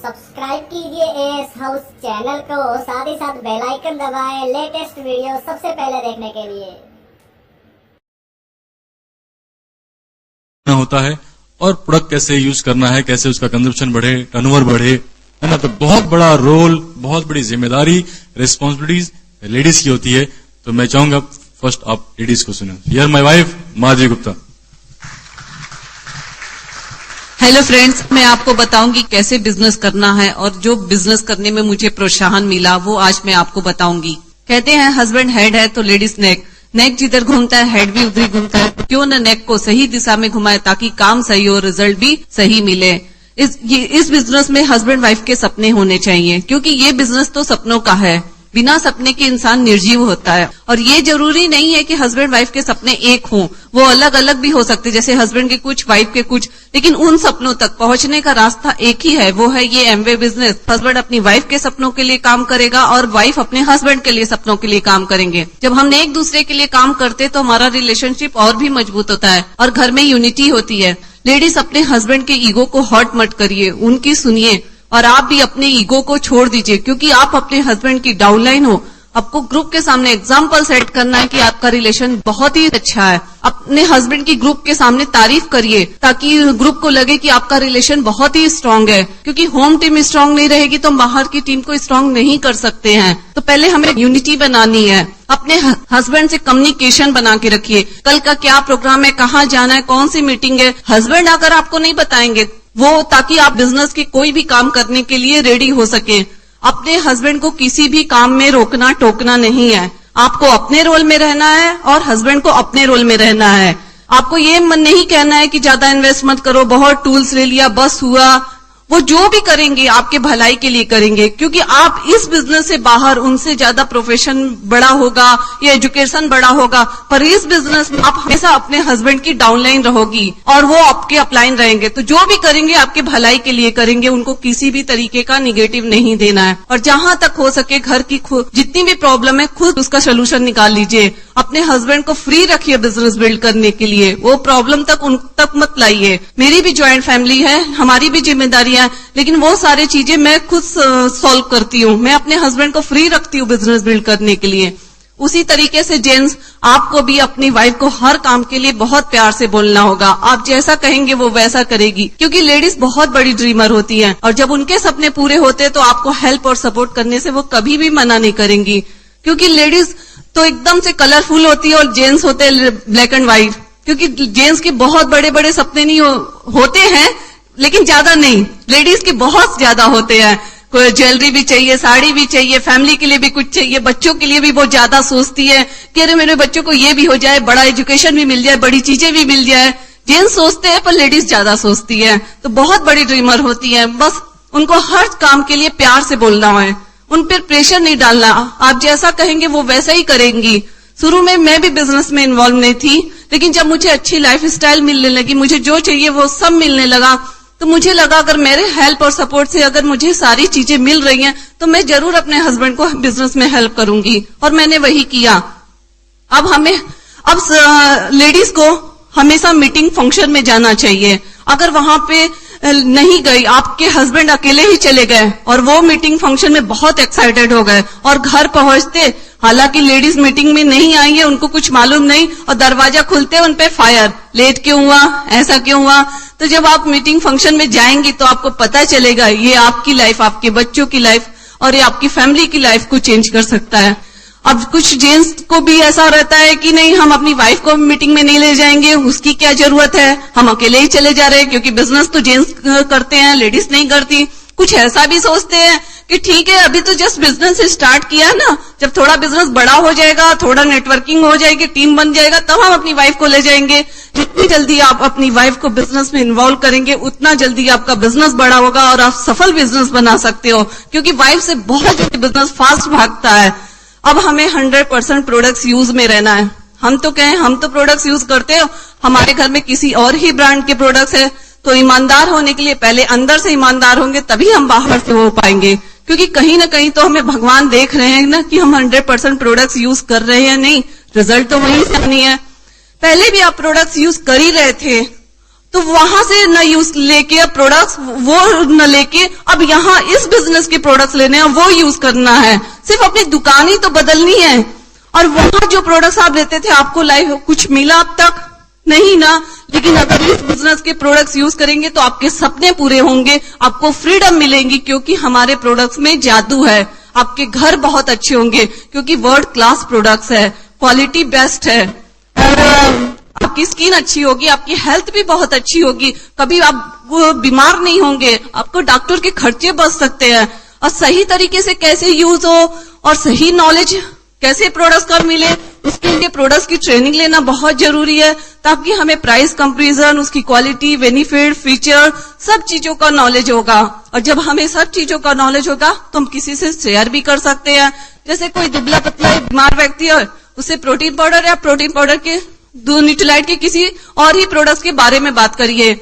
Subscribe कीजिए as house channel को, साथ ही साथ बेल आइकन दबाएं लेटेस्ट वीडियो सबसे पहले देखने के लिए। होता है और प्रोडक्ट कैसे यूज करना है, कैसे उसका कंजप्शन बढ़े, टर्नओवर बढ़े, है ना। तो बहुत बड़ा रोल, बहुत बड़ी जिम्मेदारी, रिस्पॉन्सिबिलिटीज लेडीज की होती है। तो मैं चाहूंगा फर्स्ट आप लेडीज को सुने। Here my wife Madhavi Gupta. Hello friends, मैं आपको बताऊंगी कैसे बिजनेस करना है और जो बिजनेस करने में मुझे प्रोत्साहन मिला वो आज मैं आपको बताऊंगी। कहते हैं हस्बैंड हेड है तो लेडीज नेक, नेक जिधर घूमता है हेड भी उधर ही घूमता है। क्यों न नेक को सही दिशा में घुमाए ताकि काम सही हो, रिजल्ट भी सही मिले। इस बिजनेस में हस्बैंड वाइफ के सपने होने चाहिए, क्योंकि ये बिजनेस तो सपनों का है। बिना सपने के इंसान निर्जीव होता है। और ये जरूरी नहीं है कि हस्बैंड वाइफ के सपने एक हों, वो अलग अलग भी हो सकते, जैसे हस्बैंड के कुछ, वाइफ के कुछ, लेकिन उन सपनों तक पहुंचने का रास्ता एक ही है, वो है ये एमवे बिजनेस। हस्बैंड अपनी वाइफ के सपनों के लिए काम करेगा और वाइफ अपने हस्बैंड के लिए सपनों के लिए काम करेंगे। जब हम एक दूसरे के लिए काम करते तो हमारा रिलेशनशिप और भी मजबूत होता है और घर में यूनिटी होती है। लेडीज अपने हस्बैंड के ईगो को हर्ट मत करिए, उनकी सुनिए और आप भी अपने ईगो को छोड़ दीजिए, क्योंकि आप अपने हस्बैंड की डाउनलाइन हो। आपको ग्रुप के सामने एग्जाम्पल सेट करना है कि आपका रिलेशन बहुत ही अच्छा है। अपने हस्बैंड की ग्रुप के सामने तारीफ करिए ताकि ग्रुप को लगे कि आपका रिलेशन बहुत ही स्ट्रांग है, क्योंकि होम टीम स्ट्रांग नहीं रहेगी तो बाहर की टीम को स्ट्रांग नहीं कर सकते हैं। तो पहले हमें यूनिटी बनानी है। अपने हस्बैंड से कम्युनिकेशन बना के रखिए। कल का क्या प्रोग्राम है, कहाँ जाना है, कौन सी मीटिंग है, हस्बैंड अगर आपको नहीं बताएंगे वो, ताकि आप बिजनेस के कोई भी काम करने के लिए रेडी हो सके। अपने हस्बैंड को किसी भी काम में रोकना टोकना नहीं है। आपको अपने रोल में रहना है और हस्बैंड को अपने रोल में रहना है। आपको ये नहीं कहना है कि ज्यादा इन्वेस्ट मत करो, बहुत टूल्स ले लिया, बस हुआ। वो जो भी करेंगे आपके भलाई के लिए करेंगे, क्योंकि आप इस बिजनेस से बाहर उनसे ज्यादा प्रोफेशन बड़ा होगा या एजुकेशन बड़ा होगा, पर इस बिजनेस में आप हमेशा अपने हस्बैंड की डाउनलाइन रहोगी और वो आपके अपलाइन रहेंगे। तो जो भी करेंगे आपके भलाई के लिए करेंगे, उनको किसी भी तरीके का निगेटिव नहीं देना है। और जहां तक हो सके घर की जितनी भी प्रॉब्लम है खुद उसका सोल्यूशन निकाल लीजिए। अपने हस्बैंड को फ्री रखिए बिजनेस बिल्ड करने के लिए, वो प्रॉब्लम तक उन तक मत लाइए। मेरी भी ज्वाइंट फैमिली है, हमारी भी जिम्मेदारी, लेकिन वो सारी चीजें मैं खुद सॉल्व करती हूँ। मैं अपने हस्बैंड को फ्री रखती हूँ बिजनेस बिल्ड करने के लिए। उसी तरीके से जेंट्स, आपको भी अपनी वाइफ को हर काम के लिए बहुत प्यार से बोलना होगा। आप जैसा कहेंगे वो वैसा करेगी, क्योंकि लेडीज बहुत बड़ी ड्रीमर होती हैं और जब उनके सपने पूरे होते हैं तो आपको हेल्प और सपोर्ट करने से वो कभी भी मना नहीं करेंगी। क्योंकि लेडीज तो एकदम से कलरफुल होती है और जेंट्स होते हैं ब्लैक एंड व्हाइट। क्योंकि जेंट्स के बहुत बड़े बड़े सपने नहीं होते हैं, लेकिन ज्यादा नहीं, लेडीज के बहुत ज्यादा होते हैं। कोई ज्वेलरी भी चाहिए, साड़ी भी चाहिए, फैमिली के लिए भी कुछ चाहिए, बच्चों के लिए भी बहुत ज्यादा सोचती है कि अरे मेरे बच्चों को ये भी हो जाए, बड़ा एजुकेशन भी मिल जाए, बड़ी चीजें भी मिल जाए। जेंट्स सोचते हैं पर लेडीज ज्यादा सोचती है, तो बहुत बड़ी ड्रीमर होती है। बस उनको हर काम के लिए प्यार से बोलना है, उन पर प्रेशर नहीं डालना। आप जैसा कहेंगे वो वैसा ही करेंगी। शुरू में मैं भी बिजनेस में इन्वॉल्व नहीं थी, लेकिन जब मुझे अच्छी लाइफ स्टाइल मिलने लगी, मुझे जो चाहिए वो सब मिलने लगा, तो मुझे लगा अगर मेरे हेल्प और सपोर्ट से अगर मुझे सारी चीजें मिल रही हैं तो मैं जरूर अपने हस्बैंड को बिजनेस में हेल्प करूंगी, और मैंने वही किया। अब लेडीज को हमेशा मीटिंग फंक्शन में जाना चाहिए। अगर वहां पे नहीं गई, आपके हस्बैंड अकेले ही चले गए और वो मीटिंग फंक्शन में बहुत एक्साइटेड हो गए और घर पहुंचते, हालांकि लेडीज मीटिंग में नहीं आई है, उनको कुछ मालूम नहीं, और दरवाजा खुलते उन पे फायर, लेट क्यों हुआ, ऐसा क्यों हुआ। तो जब आप मीटिंग फंक्शन में जाएंगी तो आपको पता चलेगा ये आपकी लाइफ, आपके बच्चों की लाइफ और ये आपकी फैमिली की लाइफ को चेंज कर सकता है। अब कुछ जेंट्स को भी ऐसा रहता है कि नहीं, हम अपनी वाइफ को मीटिंग में नहीं ले जाएंगे, उसकी क्या जरूरत है, हम अकेले ही चले जा रहे हैं, क्योंकि बिजनेस तो जेंट्स करते हैं, लेडीज नहीं करती। कुछ ऐसा भी सोचते हैं कि ठीक है अभी तो जस्ट बिजनेस स्टार्ट किया ना, जब थोड़ा बिजनेस बड़ा हो जाएगा, थोड़ा नेटवर्किंग हो जाएगी, टीम बन जाएगा, तब हम अपनी वाइफ को ले जाएंगे। जितनी जल्दी आप अपनी वाइफ को बिजनेस में इन्वॉल्व करेंगे उतना जल्दी आपका बिजनेस बड़ा होगा और आप सफल बिजनेस बना सकते हो, क्योंकि वाइफ से बहुत जल्दी बिजनेस फास्ट भागता है। अब हमें 100% प्रोडक्ट्स यूज में रहना है। हम तो कहें हम तो प्रोडक्ट्स यूज करते हो, हमारे घर में किसी और ही ब्रांड के प्रोडक्ट्स है, तो ईमानदार होने के लिए पहले अंदर से ईमानदार होंगे तभी हम बाहर से हो पाएंगे। क्योंकि कहीं ना कहीं तो हमें भगवान देख रहे हैं ना कि हम 100% प्रोडक्ट्स यूज कर रहे हैं, नहीं, रिजल्ट तो वहीं से नहीं है। पहले भी आप प्रोडक्ट्स यूज कर ही रहे थे तो वहां से न यूज लेके प्रोडक्ट्स वो न लेके अब यहाँ इस बिजनेस के प्रोडक्ट्स लेने हैं, वो यूज करना है। सिर्फ अपनी दुकान ही तो बदलनी है। और वहां जो प्रोडक्ट्स आप लेते थे, आपको लाइफ कुछ मिला अब तक नहीं ना। लेकिन अगर इस बिजनेस के प्रोडक्ट्स यूज करेंगे तो आपके सपने पूरे होंगे, आपको फ्रीडम मिलेगी, क्योंकि हमारे प्रोडक्ट्स में जादू है। आपके घर बहुत अच्छे होंगे क्योंकि वर्ल्ड क्लास प्रोडक्ट्स है, क्वालिटी बेस्ट है, और आपकी स्किन अच्छी होगी, आपकी हेल्थ भी बहुत अच्छी होगी, कभी आप बीमार नहीं होंगे, आपको डॉक्टर के खर्चे बच सकते हैं। और सही तरीके से कैसे यूज हो और सही नॉलेज कैसे प्रोडक्ट्स का मिले, उसके लिए प्रोडक्ट्स की ट्रेनिंग लेना बहुत जरूरी है, ताकि हमें प्राइस कंपैरिजन, उसकी क्वालिटी, बेनिफिट, फीचर, सब चीजों का नॉलेज होगा। और जब हमें सब चीजों का नॉलेज होगा तो हम किसी से शेयर भी कर सकते हैं। जैसे कोई दुबला पतला बीमार व्यक्ति है, उसे प्रोटीन पाउडर या प्रोटीन पाउडर के न्यूट्रीलाइट के किसी और ही प्रोडक्ट्स के बारे में बात करिए।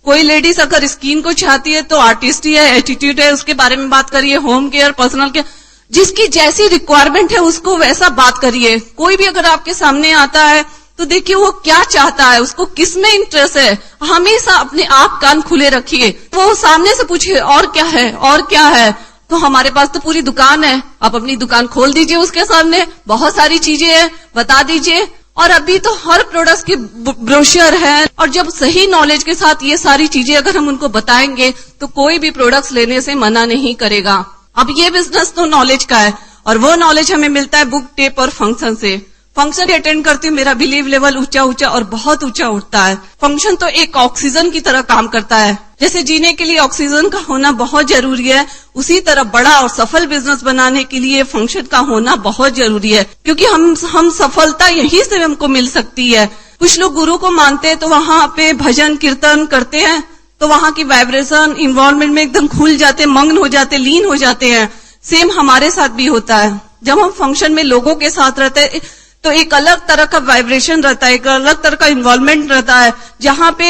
कोई लेडीज अगर स्किन को चाहती है तो आर्टिस्टी है, एटीट्यूड है, उसके बारे में बात करिए। होम केयर, पर्सनल केयर, जिसकी जैसी रिक्वायरमेंट है उसको वैसा बात करिए। कोई भी अगर आपके सामने आता है तो देखिए वो क्या चाहता है, उसको किस में इंटरेस्ट है। हमेशा अपने आंख कान खुले रखिए। वो सामने से पूछिए और क्या है, और क्या है। तो हमारे पास तो पूरी दुकान है, आप अपनी दुकान खोल दीजिए, उसके सामने बहुत सारी चीजें हैं, बता दीजिए। और अभी तो हर प्रोडक्ट्स के ब्रोशर है, और जब सही नॉलेज के साथ ये सारी चीजें अगर हम उनको बताएंगे तो कोई भी प्रोडक्ट्स लेने से मना नहीं करेगा। अब ये बिजनेस तो नॉलेज का है, और वो नॉलेज हमें मिलता है बुक, टेप और फंक्शन से। फंक्शन अटेंड करती हूँ, मेरा बिलीव लेवल ऊंचा ऊंचा और बहुत ऊंचा उठता है। फंक्शन तो एक ऑक्सीजन की तरह काम करता है। जैसे जीने के लिए ऑक्सीजन का होना बहुत जरूरी है, उसी तरह बड़ा और सफल बिजनेस बनाने के लिए फंक्शन का होना बहुत जरूरी है, क्योंकि हम सफलता यही से हमको मिल सकती है। कुछ लोग गुरु को मानते हैं तो वहां पे भजन कीर्तन करते हैं, तो वहां की वाइब्रेशन इन्वॉल्वमेंट में एकदम खुल जाते, मग्न हो जाते, लीन हो जाते हैं। सेम हमारे साथ भी होता है। जब हम फंक्शन में लोगों के साथ रहते हैं तो एक अलग तरह का वाइब्रेशन रहता है, एक अलग तरह का इन्वॉल्वमेंट रहता है। जहां पे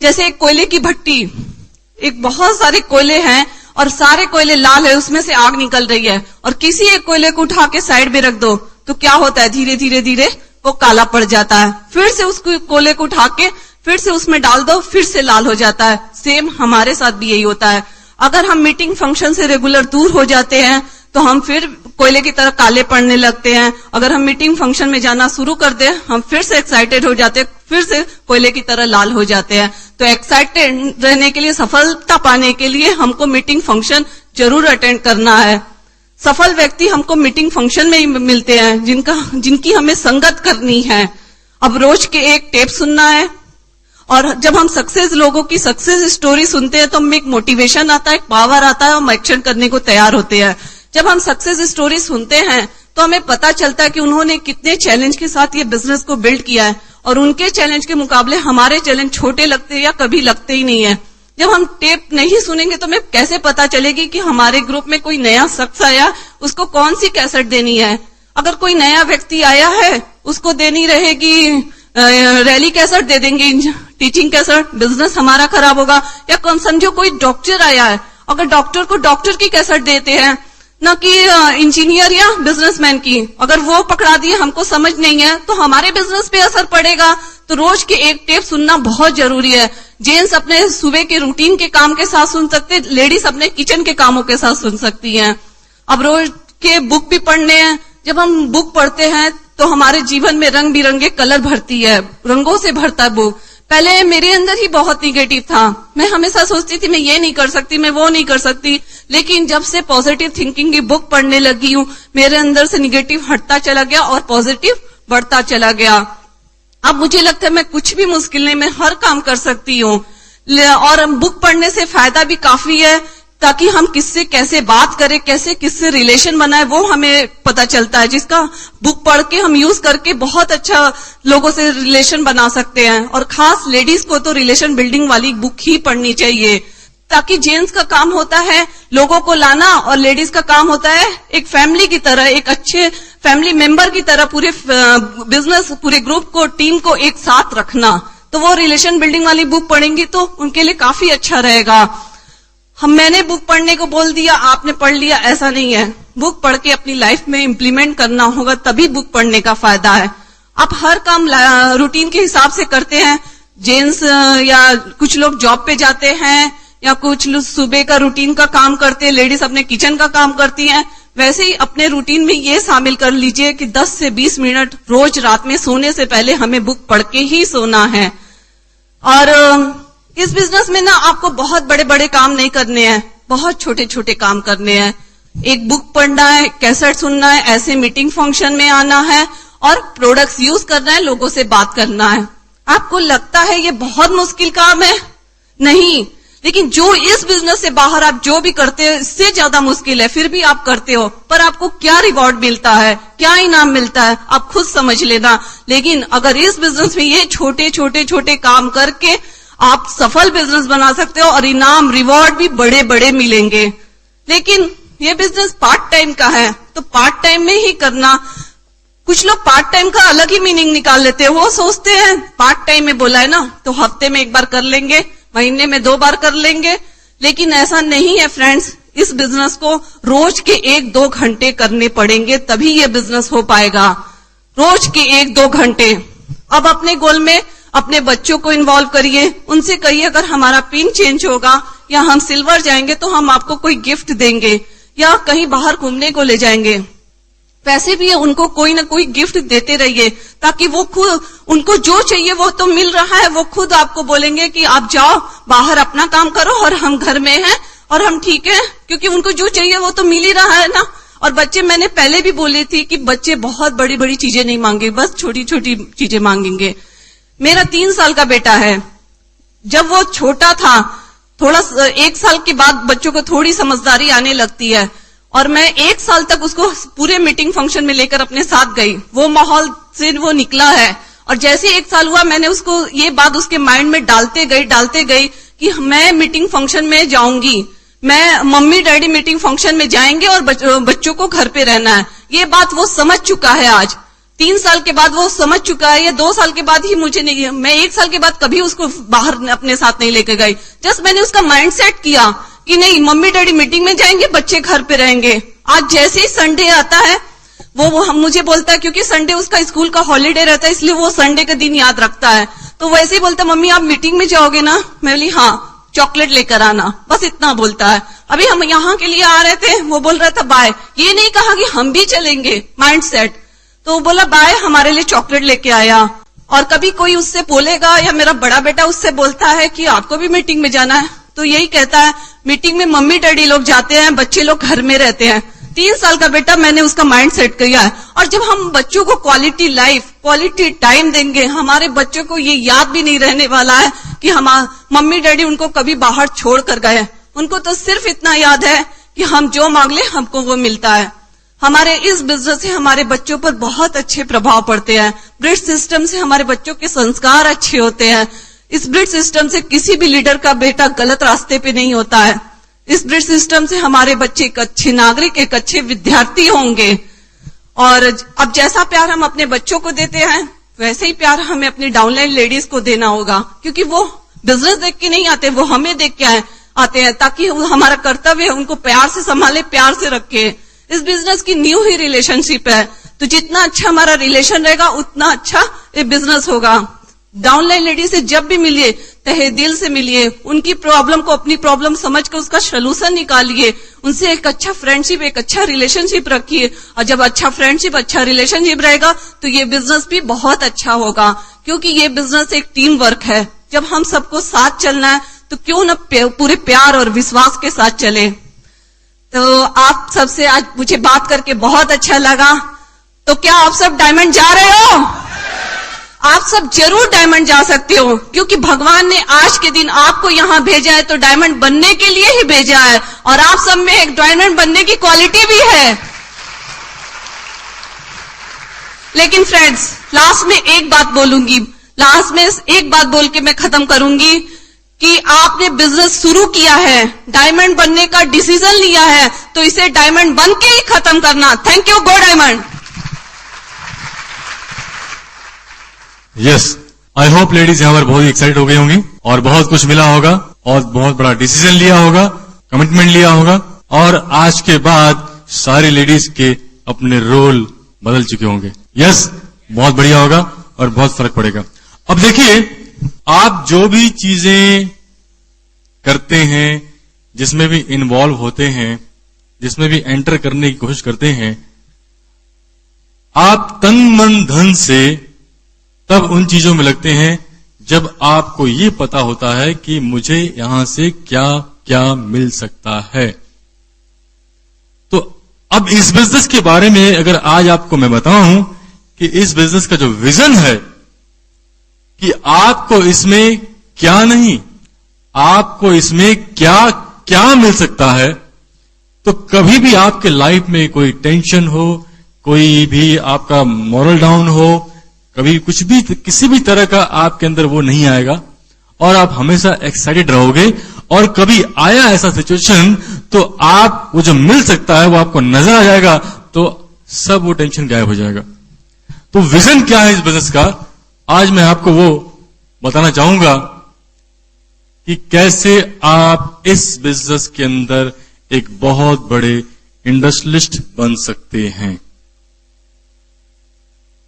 जैसे एक कोयले की भट्टी, एक बहुत सारे कोयले हैं और सारे कोयले लाल है, उसमें से आग निकल रही है, और किसी एक कोयले को उठा के साइड में रख दो तो क्या होता है, धीरे धीरे धीरे वो काला पड़ जाता है। फिर से उस कोयले को उठा के फिर से उसमें डाल दो, फिर से लाल हो जाता है। सेम हमारे साथ भी यही होता है। अगर हम मीटिंग फंक्शन से रेगुलर दूर हो जाते हैं तो हम फिर कोयले की तरह काले पड़ने लगते हैं। अगर हम मीटिंग फंक्शन में जाना शुरू कर दें, हम फिर से एक्साइटेड हो जाते हैं, फिर से कोयले की तरह लाल हो जाते हैं। तो एक्साइटेड रहने के लिए, सफलता पाने के लिए हमको मीटिंग फंक्शन जरूर अटेंड करना है। सफल व्यक्ति हमको मीटिंग फंक्शन में ही मिलते हैं, जिनकी हमें संगत करनी है। अब रोज के एक टेप सुनना है, और जब हम सक्सेस लोगों की सक्सेस स्टोरी सुनते हैं तो हमें एक मोटिवेशन आता है, एक पावर आता है, हम एक्शन करने को तैयार होते हैं। जब हम सक्सेस स्टोरी सुनते हैं तो हमें पता चलता है कि उन्होंने कितने चैलेंज के साथ ये बिजनेस को बिल्ड किया है, और उनके चैलेंज के मुकाबले हमारे चैलेंज छोटे लगते हैं या कभी लगते ही नहीं है। जब हम टेप नहीं सुनेंगे तो हमें कैसे पता चलेगी कि हमारे ग्रुप में कोई नया शख्स आया, उसको कौन सी कैसेट देनी है। अगर कोई नया व्यक्ति आया है, उसको देनी रहेगी रैली कैसेट, दे देंगे टीचिंग कैसेट, बिजनेस हमारा खराब होगा। या कौन समझो कोई डॉक्टर आया है, अगर डॉक्टर को डॉक्टर की कैसेट देते हैं, न कि इंजीनियर या बिजनेसमैन की, अगर वो पकड़ा दिए, हमको समझ नहीं है, तो हमारे बिजनेस पे असर पड़ेगा। तो रोज के एक टेप सुनना बहुत जरूरी है। जेंट्स अपने सुबह के रूटीन के काम के साथ सुन सकते, लेडीज अपने किचन के कामों के साथ सुन सकती हैं। अब रोज के बुक भी पढ़ने हैं। जब हम बुक पढ़ते हैं तो हमारे जीवन में रंग बिरंगे कलर भरती है, रंगों से भरता है बुक। पहले मेरे अंदर ही बहुत निगेटिव था, मैं हमेशा सोचती थी मैं ये नहीं कर सकती, मैं वो नहीं कर सकती। लेकिन जब से पॉजिटिव थिंकिंग की बुक पढ़ने लगी हूँ, मेरे अंदर से निगेटिव हटता चला गया और पॉजिटिव बढ़ता चला गया। अब मुझे लगता है मैं कुछ भी मुश्किल नहीं, मैं हर काम कर सकती हूँ। और बुक पढ़ने से फायदा भी काफी है, ताकि हम किससे कैसे बात करें, कैसे किससे रिलेशन बनाए, वो हमें पता चलता है, जिसका बुक पढ़ के हम यूज करके बहुत अच्छा लोगों से रिलेशन बना सकते हैं। और खास लेडीज को तो रिलेशन बिल्डिंग वाली बुक ही पढ़नी चाहिए, ताकि जेंट्स का काम होता है लोगों को लाना, और लेडीज का काम होता है एक फैमिली की तरह, एक अच्छे फैमिली मेंबर की तरह पूरे बिजनेस, पूरे ग्रुप को, टीम को एक साथ रखना। तो वो रिलेशन बिल्डिंग वाली बुक पढ़ेंगी तो उनके लिए काफी अच्छा रहेगा। मैंने बुक पढ़ने को बोल दिया, आपने पढ़ लिया, ऐसा नहीं है। बुक पढ़ के अपनी लाइफ में इंप्लीमेंट करना होगा, तभी बुक पढ़ने का फायदा है। आप हर काम रूटीन के हिसाब से करते हैं, जेंट्स या कुछ लोग जॉब पे जाते हैं या कुछ लोग सुबह का रूटीन का काम करते हैं, लेडीज अपने किचन का काम करती हैं, वैसे ही अपने रूटीन में ये शामिल कर लीजिए कि 10 से 20 मिनट रोज रात में सोने से पहले हमें बुक पढ़ के ही सोना है। और इस बिजनेस में ना आपको बहुत बड़े बड़े काम नहीं करने हैं, बहुत छोटे छोटे काम करने हैं। एक बुक पढ़ना है, कैसेट सुनना है, ऐसे मीटिंग फंक्शन में आना है और प्रोडक्ट्स यूज करना है, लोगों से बात करना है। आपको लगता है ये बहुत मुश्किल काम है? नहीं, लेकिन जो इस बिजनेस से बाहर आप जो भी करते हो इससे ज्यादा मुश्किल है, फिर भी आप करते हो। पर आपको क्या रिवॉर्ड मिलता है, क्या इनाम मिलता है, आप खुद समझ लेना। लेकिन अगर इस बिजनेस में ये छोटे छोटे छोटे काम करके आप सफल बिजनेस बना सकते हो और इनाम रिवॉर्ड भी बड़े बड़े मिलेंगे। लेकिन ये बिजनेस पार्ट टाइम का है, तो पार्ट टाइम में ही करना। कुछ लोग पार्ट टाइम का अलग ही मीनिंग निकाल लेते हैं, वो सोचते हैं पार्ट टाइम में बोला है ना तो हफ्ते में 1 बार कर लेंगे, महीने में 2 बार कर लेंगे। लेकिन ऐसा नहीं है फ्रेंड्स, इस बिजनेस को रोज के 1-2 घंटे करने पड़ेंगे, तभी ये बिजनेस हो पाएगा। रोज के 1-2 घंटे। अब अपने गोल में अपने बच्चों को इन्वॉल्व करिए, उनसे कहिए अगर हमारा पिन चेंज होगा या हम सिल्वर जाएंगे तो हम आपको कोई गिफ्ट देंगे या कहीं बाहर घूमने को ले जाएंगे। पैसे भी उनको कोई ना कोई गिफ्ट देते रहिए ताकि वो खुद, उनको जो चाहिए वो तो मिल रहा है, वो खुद आपको बोलेंगे कि आप जाओ बाहर अपना काम करो और हम घर में हैं और हम ठीक है, क्योंकि उनको जो चाहिए वो तो मिल ही रहा है ना। और बच्चे, मैंने पहले भी बोली थी कि बच्चे बहुत बड़ी बड़ी चीजें नहीं मांगे, बस छोटी छोटी चीजें मांगेंगे। मेरा 3 साल का बेटा है, जब वो छोटा था, थोड़ा 1 साल के बाद बच्चों को थोड़ी समझदारी आने लगती है और मैं 1 साल तक उसको पूरे मीटिंग फंक्शन में लेकर अपने साथ गई, वो माहौल से वो निकला है। और जैसे 1 साल हुआ मैंने उसको ये बात उसके माइंड में डालते गई कि मैं मीटिंग फंक्शन में जाऊंगी, मैं मम्मी डैडी मीटिंग फंक्शन में जाएंगे और बच्चों को घर पे रहना है। ये बात वो समझ चुका है। आज 3 साल के बाद वो समझ चुका है। ये 2 साल के बाद ही मुझे नहीं, मैं 1 साल के बाद कभी उसको बाहर अपने साथ नहीं लेकर गई। जस्ट मैंने उसका माइंड सेट किया कि नहीं, मम्मी डैडी मीटिंग में जाएंगे, बच्चे घर पे रहेंगे। आज जैसे ही संडे आता है वो मुझे बोलता है, क्योंकि संडे उसका स्कूल का हॉलीडे रहता है इसलिए वो संडे का दिन याद रखता है। तो वैसे ही बोलता है, मम्मी आप मीटिंग में जाओगे ना? मैं बोली हाँ, चॉकलेट लेकर आना, बस इतना बोलता है। अभी हम यहाँ के लिए आ रहे थे, वो बोल रहा था बाय, ये नहीं कहा कि हम भी चलेंगे, माइंड सेट। तो वो बोला बाय, हमारे लिए चॉकलेट लेके आया। और कभी कोई उससे बोलेगा या मेरा बड़ा बेटा उससे बोलता है कि आपको भी मीटिंग में जाना है, तो यही कहता है मीटिंग में मम्मी डैडी लोग जाते हैं, बच्चे लोग घर में रहते हैं। 3 साल का बेटा, मैंने उसका माइंड सेट किया है। और जब हम बच्चों को क्वालिटी लाइफ, क्वालिटी टाइम देंगे, हमारे बच्चों को ये याद भी नहीं रहने वाला है कि हम मम्मी डैडी उनको कभी बाहर छोड़ कर गए। उनको तो सिर्फ इतना याद है कि हम जो मांग ले हमको वो मिलता है। हमारे इस बिजनेस से हमारे बच्चों पर बहुत अच्छे प्रभाव पड़ते हैं। ब्रिज सिस्टम से हमारे बच्चों के संस्कार अच्छे होते हैं। इस ब्रिज सिस्टम से किसी भी लीडर का बेटा गलत रास्ते पे नहीं होता है। इस ब्रिज सिस्टम से हमारे बच्चे एक अच्छे नागरिक, एक अच्छे विद्यार्थी होंगे। और अब जैसा प्यार हम अपने बच्चों को देते हैं वैसे ही प्यार हमें अपनी डाउनलाइन लेडीज को देना होगा, क्योंकि वो बिजनेस देख के नहीं आते, वो हमें देख के आते हैं, ताकि हमारा कर्तव्य है उनको प्यार से संभाले, प्यार से रखे। इस बिजनेस की न्यू ही रिलेशनशिप है, तो जितना अच्छा हमारा रिलेशन रहेगा उतना अच्छा ये बिजनेस होगा। डाउनलाइन लेडी से जब भी मिलिए तहे दिल से मिलिए, उनकी प्रॉब्लम को अपनी प्रॉब्लम समझकर उसका सोल्यूशन निकालिए, उनसे एक अच्छा फ्रेंडशिप, एक अच्छा रिलेशनशिप रखिए। और जब अच्छा फ्रेंडशिप, अच्छा रिलेशनशिप रहेगा तो ये बिजनेस भी बहुत अच्छा होगा, क्योंकि ये बिजनेस एक टीम वर्क है। जब हम सबको साथ चलना है तो क्यों न पूरे प्यार और विश्वास के साथ चले। तो आप सबसे आज मुझे बात करके बहुत अच्छा लगा। तो क्या आप सब डायमंड जा रहे हो? आप सब जरूर डायमंड जा सकते हो, क्योंकि भगवान ने आज के दिन आपको यहाँ भेजा है तो डायमंड बनने के लिए ही भेजा है, और आप सब में एक डायमंड बनने की क्वालिटी भी है। लेकिन फ्रेंड्स, लास्ट में एक बात बोलूंगी, लास्ट में एक बात बोल के मैं खत्म करूंगी कि आपने बिजनेस शुरू किया है, डायमंड बनने का डिसीजन लिया है, तो इसे डायमंड बन के ही खत्म करना। Thank you. Go diamond. Yes, I hope ladies यहाँ पर बहुत ही एक्साइटेड हो गई होंगी और बहुत कुछ मिला होगा और बहुत बड़ा डिसीजन लिया होगा, कमिटमेंट लिया होगा, और आज के बाद सारी लेडीज के अपने रोल बदल चुके होंगे। यस, बहुत बढ़िया होगा और बहुत फर्क पड़ेगा। अब देखिए, आप जो भी चीजें करते हैं, जिसमें भी इन्वॉल्व होते हैं, जिसमें भी एंटर करने की कोशिश करते हैं, आप तन मन धन से तब उन चीजों में लगते हैं जब आपको ये पता होता है कि मुझे यहां से क्या क्या मिल सकता है। तो अब इस बिजनेस के बारे में अगर आज आपको मैं बताऊं कि इस बिजनेस का जो विजन है कि आपको इसमें क्या नहीं, आपको इसमें क्या क्या मिल सकता है, तो कभी भी आपके लाइफ में कोई टेंशन हो, कोई भी आपका मॉरल डाउन हो, कभी कुछ भी किसी भी तरह का आपके अंदर वो नहीं आएगा और आप हमेशा एक्साइटेड रहोगे। और कभी आया ऐसा सिचुएशन तो आप वो जो मिल सकता है वो आपको नजर आ जाएगा, तो सब वो टेंशन गायब हो जाएगा। तो विजन क्या है इस बिजनेस का, आज मैं आपको वो बताना चाहूंगा कि कैसे आप इस बिजनेस के अंदर एक बहुत बड़े इंडस्ट्रियलिस्ट बन सकते हैं।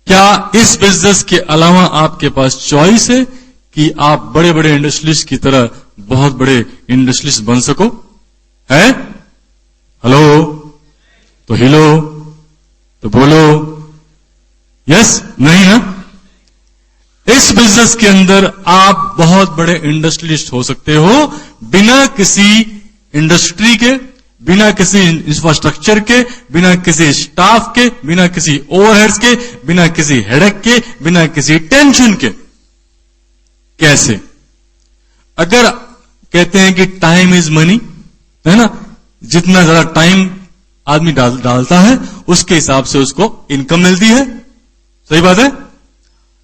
क्या इस बिजनेस के अलावा आपके पास चॉइस है कि आप बड़े बड़े इंडस्ट्रियलिस्ट की तरह बहुत बड़े इंडस्ट्रियलिस्ट बन सको? है? हेलो? तो हिलो, तो बोलो यस, नहीं ना? इस बिजनेस के अंदर आप बहुत बड़े इंडस्ट्रियलिस्ट हो सकते हो बिना किसी इंडस्ट्री के, बिना किसी इंफ्रास्ट्रक्चर के, बिना किसी स्टाफ के, बिना किसी ओवरहेड्स के, बिना किसी हेडेक के, बिना किसी टेंशन के। कैसे? अगर कहते हैं कि टाइम इज मनी, है ना, जितना ज्यादा टाइम आदमी डालता है उसके हिसाब से उसको इनकम मिलती है। सही बात है?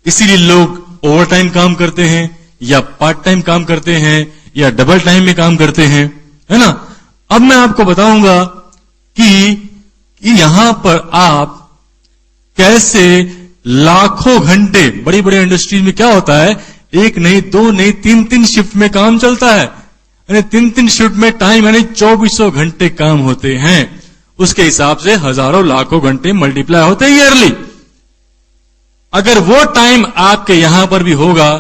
इसीलिए लोग ओवर टाइम काम करते हैं या पार्ट टाइम काम करते हैं या डबल टाइम में काम करते हैं, है ना। अब मैं आपको बताऊंगा कि यहां पर आप कैसे लाखों घंटे, बड़ी बड़ी इंडस्ट्रीज में क्या होता है, एक नहीं, दो नहीं, तीन शिफ्ट में काम चलता है, यानी तीन शिफ्ट में टाइम यानी 2400 घंटे काम होते हैं। उसके हिसाब से हजारों लाखों घंटे मल्टीप्लाई होते हैं ईयरली। अगर वो टाइम आपके यहां पर भी होगा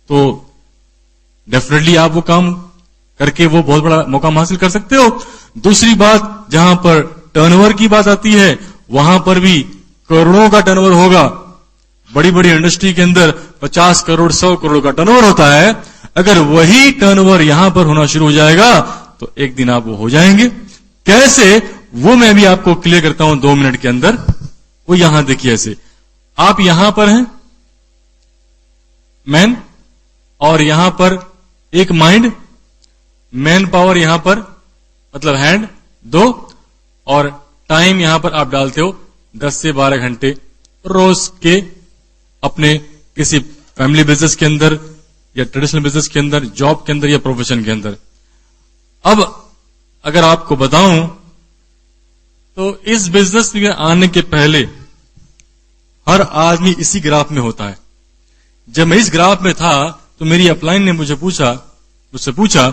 तो डेफिनेटली आप वो काम करके वो बहुत बड़ा मुकाम हासिल कर सकते हो। दूसरी बात, जहां पर टर्नओवर की बात आती है वहां पर भी करोड़ों का टर्नओवर होगा। बड़ी बड़ी इंडस्ट्री के अंदर 50 करोड़ 100 करोड़ का टर्नओवर होता है। अगर वही टर्नओवर यहां पर होना शुरू हो जाएगा तो एक दिन आप वो हो जाएंगे। कैसे, वो मैं भी आपको क्लियर करता हूं 2 मिनट के अंदर। वो यहां देखिए, ऐसे आप यहां पर हैं मैन, और यहां पर एक माइंड, मैन पावर यहां पर मतलब हैंड 2, और टाइम यहां पर आप डालते हो 10 से 12 घंटे रोज के अपने किसी फैमिली बिजनेस के अंदर या ट्रेडिशनल बिजनेस के अंदर, जॉब के अंदर या प्रोफेशन के अंदर। अब अगर आपको बताऊं तो इस बिजनेस में आने के पहले हर आदमी इसी ग्राफ में होता है। जब मैं इस ग्राफ में था तो मेरी अपलाइन ने मुझसे पूछा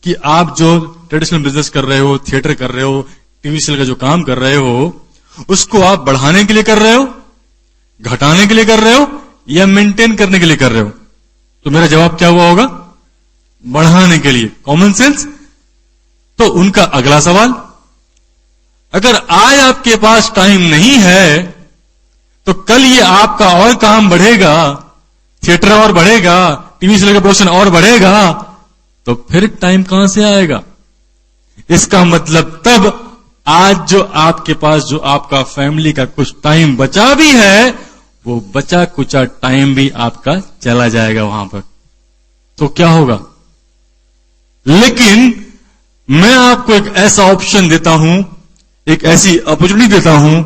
कि आप जो ट्रेडिशनल बिजनेस कर रहे हो, थिएटर कर रहे हो, टीवी सीरियल का जो काम कर रहे हो, उसको आप बढ़ाने के लिए कर रहे हो, घटाने के लिए कर रहे हो, या मेंटेन करने के लिए कर रहे हो? तो मेरा जवाब क्या हुआ होगा? बढ़ाने के लिए। Common sense. तो उनका अगला सवाल, अगर आज आपके पास टाइम नहीं है तो कल ये आपका और काम बढ़ेगा, थिएटर और बढ़ेगा, टीवी सीरियल का प्रोडक्शन और बढ़ेगा, तो फिर टाइम कहां से आएगा? इसका मतलब तब आज जो आपके पास, जो आपका फैमिली का कुछ टाइम बचा भी है, वो बचा कुचा टाइम भी आपका चला जाएगा वहां पर। तो क्या होगा? लेकिन मैं आपको एक ऐसा ऑप्शन देता हूं, एक ऐसी अपॉर्चुनिटी देता हूं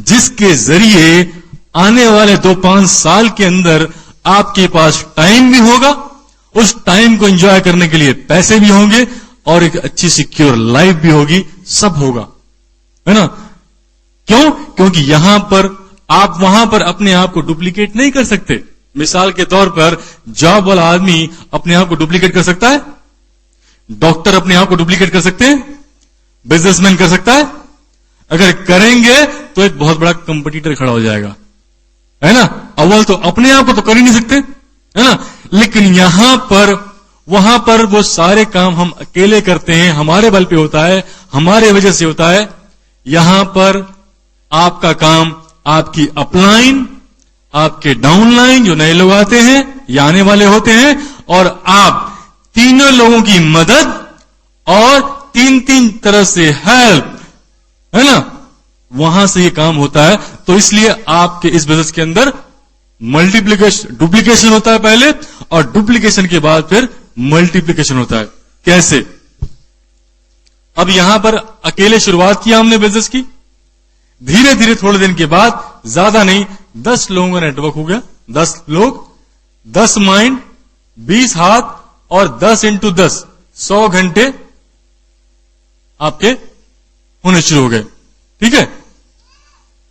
जिसके जरिए आने वाले 2-5 साल के अंदर आपके पास टाइम भी होगा, उस टाइम को एंजॉय करने के लिए पैसे भी होंगे, और एक अच्छी सिक्योर लाइफ भी होगी। सब होगा, है ना। क्यों? क्योंकि यहां पर आप वहां पर अपने आप को डुप्लीकेट नहीं कर सकते। मिसाल के तौर पर जॉब वाला आदमी अपने आप को डुप्लीकेट कर सकता है, डॉक्टर अपने आप को डुप्लीकेट कर सकते हैं, बिजनेसमैन कर सकता है। अगर करेंगे तो एक बहुत बड़ा कंपटीटर खड़ा हो जाएगा, है ना। अव्वल तो अपने आप को तो कर ही नहीं सकते, है ना। लेकिन यहां पर वहां पर वो सारे काम हम अकेले करते हैं, हमारे बल पे होता है, हमारे वजह से होता है। यहां पर आपका काम, आपकी अपलाइन, आपके डाउनलाइन जो नए लोग आते हैं या आने वाले होते हैं, और आप तीनों लोगों की मदद और तीन तीन तरह से हेल्प, है ना, वहां से ये काम होता है। तो इसलिए आपके इस बिजनेस के अंदर डुप्लीकेशन होता है पहले, और डुप्लीकेशन के बाद फिर मल्टीप्लीकेशन होता है। कैसे? अब यहां पर अकेले शुरुआत किया हमने बिजनेस की, धीरे धीरे थोड़े दिन के बाद, ज्यादा नहीं, 10 लोगों का नेटवर्क हो गया। 10 लोग, 10 माइंड, 20 हाथ, और 10 इंटू 10, 100 घंटे आपके होने शुरू हो गए। ठीक है।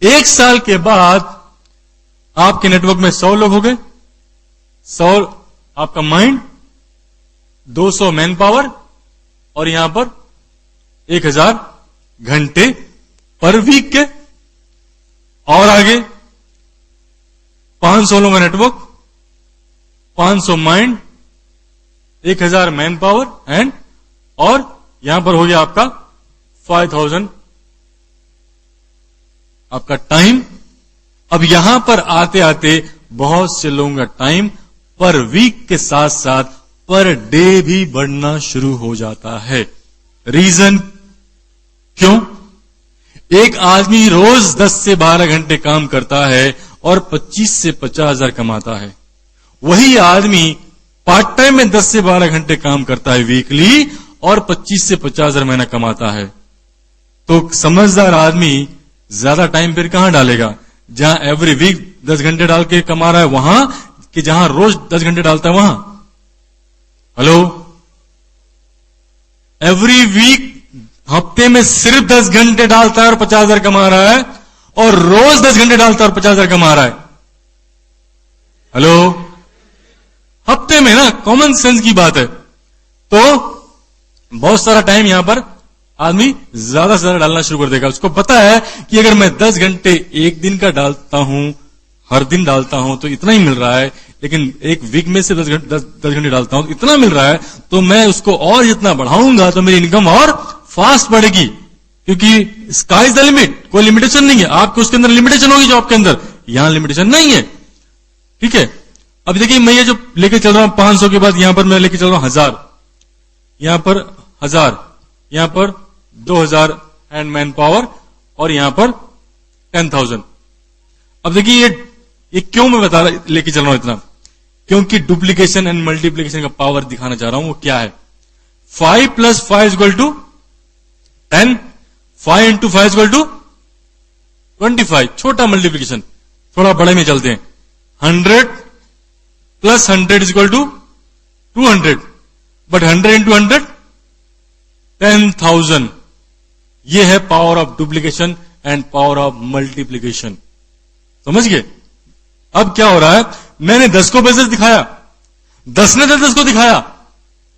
1 साल के बाद आपके नेटवर्क में 100 लोग हो गए, 100 आपका माइंड, 200 मैन पावर, और यहां पर 1000 घंटे पर वीक के। और आगे 500 लोगों का network, 500 mind, 1000 man power and, और यहां पर हो गया आपका 5000 आपका टाइम। अब यहां पर आते आते बहुत से लोगों का टाइम पर वीक के साथ साथ पर डे भी बढ़ना शुरू हो जाता है। रीजन क्यों? एक आदमी रोज 10 से 12 घंटे काम करता है और 25 से 50 हजार कमाता है। वही आदमी पार्ट टाइम में 10 से 12 घंटे काम करता है वीकली, और 25 से 50 हजार महीना कमाता है। तो समझदार आदमी ज्यादा टाइम फिर कहां डालेगा? जहां एवरी वीक 10 घंटे डाल के कमा रहा है वहां, कि जहां रोज 10 घंटे डालता है वहां? हेलो, एवरी वीक हफ्ते में सिर्फ 10 घंटे डालता है और 50 हजार कमा रहा है, और रोज 10 घंटे डालता है और 50 हजार कमा रहा है। हेलो, हफ्ते में ना, कॉमन सेंस की बात है। तो बहुत सारा टाइम यहां पर आदमी ज्यादा से ज्यादा डालना शुरू कर देगा। उसको पता है कि अगर मैं 10 घंटे एक दिन का डालता हूं, हर दिन डालता हूं, तो इतना ही मिल रहा है, लेकिन एक वीक में से 10 घंटे डालता हूं तो इतना मिल रहा है, तो मैं उसको और जितना बढ़ाऊंगा तो मेरी इनकम और फास्ट बढ़ेगी, क्योंकि स्काई इज द लिमिट, कोई लिमिटेशन नहीं है। आपको उसके अंदर लिमिटेशन होगी जॉब के अंदर, यहां लिमिटेशन नहीं है। ठीक है। अब देखिए, मैं ये जो लेके चल रहा हूं 500 के बाद यहां पर मैं लेके चल रहा हूं 1000, यहां पर 1000, यहां पर 2000 एंड मैन पावर, और यहां पर 10,000। अब देखिए ये क्यों मैं बता रहा लेके चल रहा हूं इतना, क्योंकि डुप्लीकेशन एंड मल्टीप्लीकेशन का पावर दिखाना चाह रहा हूं। वो क्या है? 5 + 5 = 10, 5 × 5 = 25। छोटा मल्टीप्लीकेशन, थोड़ा बड़े में चलते हैं। 100 + 100 = 200, बट 100 × 100 10,000। ये है power of duplication and power of multiplication. समझ गए? अब क्या हो रहा है, मैंने 10 को बिजनेस दिखाया, 10 ने 10 को दिखाया,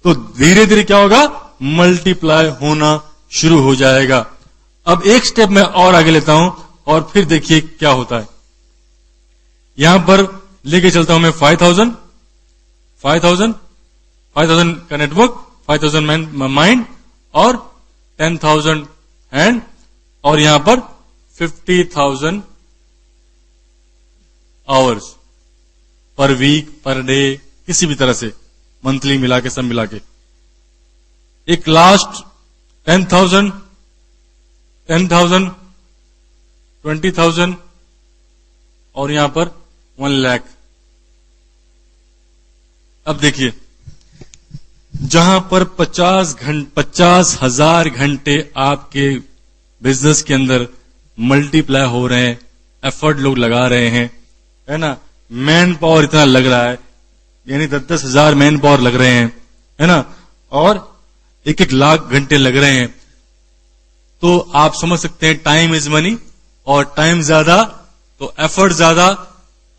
तो धीरे धीरे क्या होगा? मल्टीप्लाई होना शुरू हो जाएगा। अब एक स्टेप मैं और आगे लेता हूं, और फिर देखिए क्या होता है। यहां पर लेके चलता हूं मैं 5000 का नेटवर्क, 5000 माइंड, और 10,000 एंड, और यहां पर 50,000 hours per week, per day, किसी भी तरह से मंथली मिला के, सब मिला के। एक लास्ट 10,000, 20,000, और यहां पर 1 लाख। अब देखिए, जहां पर 50,000 घंटे आपके बिजनेस के अंदर मल्टीप्लाई हो रहे हैं, एफर्ट लोग लगा रहे हैं, है ना, मैन पावर इतना लग रहा है, यानी 10,000 मैन पावर लग रहे हैं, है ना, और 1 लाख घंटे लग रहे हैं, तो आप समझ सकते हैं टाइम इज मनी, और टाइम ज्यादा तो एफर्ट ज्यादा,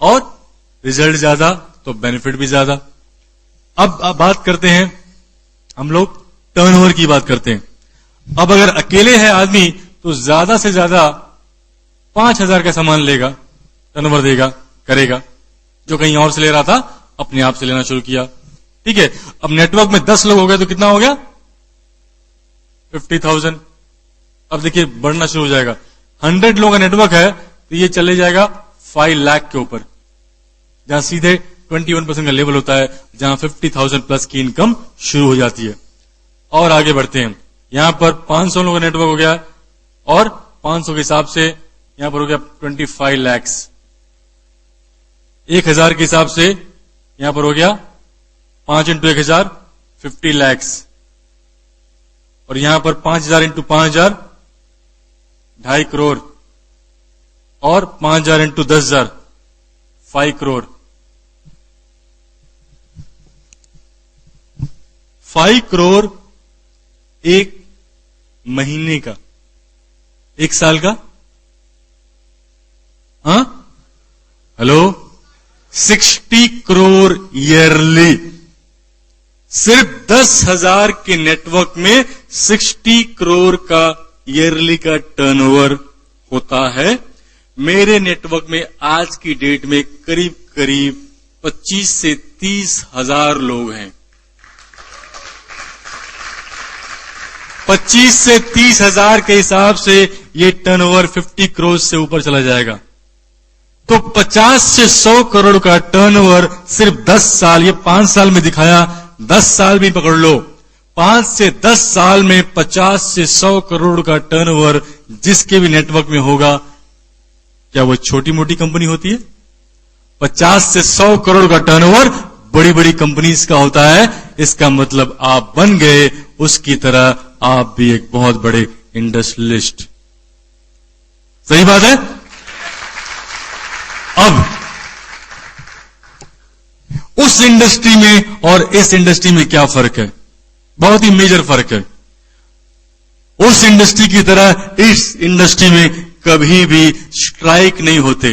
और रिजल्ट ज्यादा तो बेनिफिट भी ज्यादा। अब बात करते हैं हम लोग टर्नओवर की बात करते हैं। अब अगर अकेले है आदमी तो ज्यादा से ज्यादा 5,000 का सामान लेगा, टर्नओवर देगा, करेगा, जो कहीं और से ले रहा था अपने आप से लेना शुरू किया। ठीक है, अब नेटवर्क में 10 लोग हो गए तो कितना हो गया? 50,000। अब देखिए बढ़ना शुरू हो जाएगा। 100 लोगों का नेटवर्क है तो ये चले जाएगा 5 लाख के ऊपर, जहां सीधे 21% का लेवल होता है, जहां 50,000 प्लस की इनकम शुरू हो जाती है। और आगे बढ़ते हैं, यहां पर 500 लोगों का नेटवर्क हो गया और 500 के हिसाब से यहां पर हो गया 25 लाख। 1000 के हिसाब से यहां पर हो गया 5 इंटू 1000 50 लाख, और यहां पर 5000 इंटू 5000 2.5 करोड़, और 5000 इंटू 10,000 5 करोड़। 5 करोड़ एक महीने का, एक साल का, हाँ हेलो, 60 करोड़ ईयरली। सिर्फ 10,000 के नेटवर्क में 60 करोड़ का ईयरली का टर्नओवर होता है। मेरे नेटवर्क में आज की डेट में करीब करीब 25 से 30 हजार लोग हैं। 25 से 30 हजार के हिसाब से ये टर्नओवर 50 करोड़ से ऊपर चला जाएगा। तो 50 से 100 करोड़ का टर्नओवर सिर्फ 10 साल, ये 5 साल में दिखाया, 10 साल भी पकड़ लो, 5 से 10 साल में 50 से 100 करोड़ का टर्नओवर जिसके भी नेटवर्क में होगा, क्या वो छोटी मोटी कंपनी होती है? 50 से 100 करोड़ का टर्नओवर बड़ी बड़ी कंपनीज का होता है। इसका मतलब आप बन गए उसकी तरह आप भी एक बहुत बड़े इंडस्ट्रियलिस्ट। सही बात है? अब उस इंडस्ट्री में और इस इंडस्ट्री में क्या फर्क है? बहुत ही मेजर फर्क है। उस इंडस्ट्री की तरह इस इंडस्ट्री में कभी भी स्ट्राइक नहीं होते,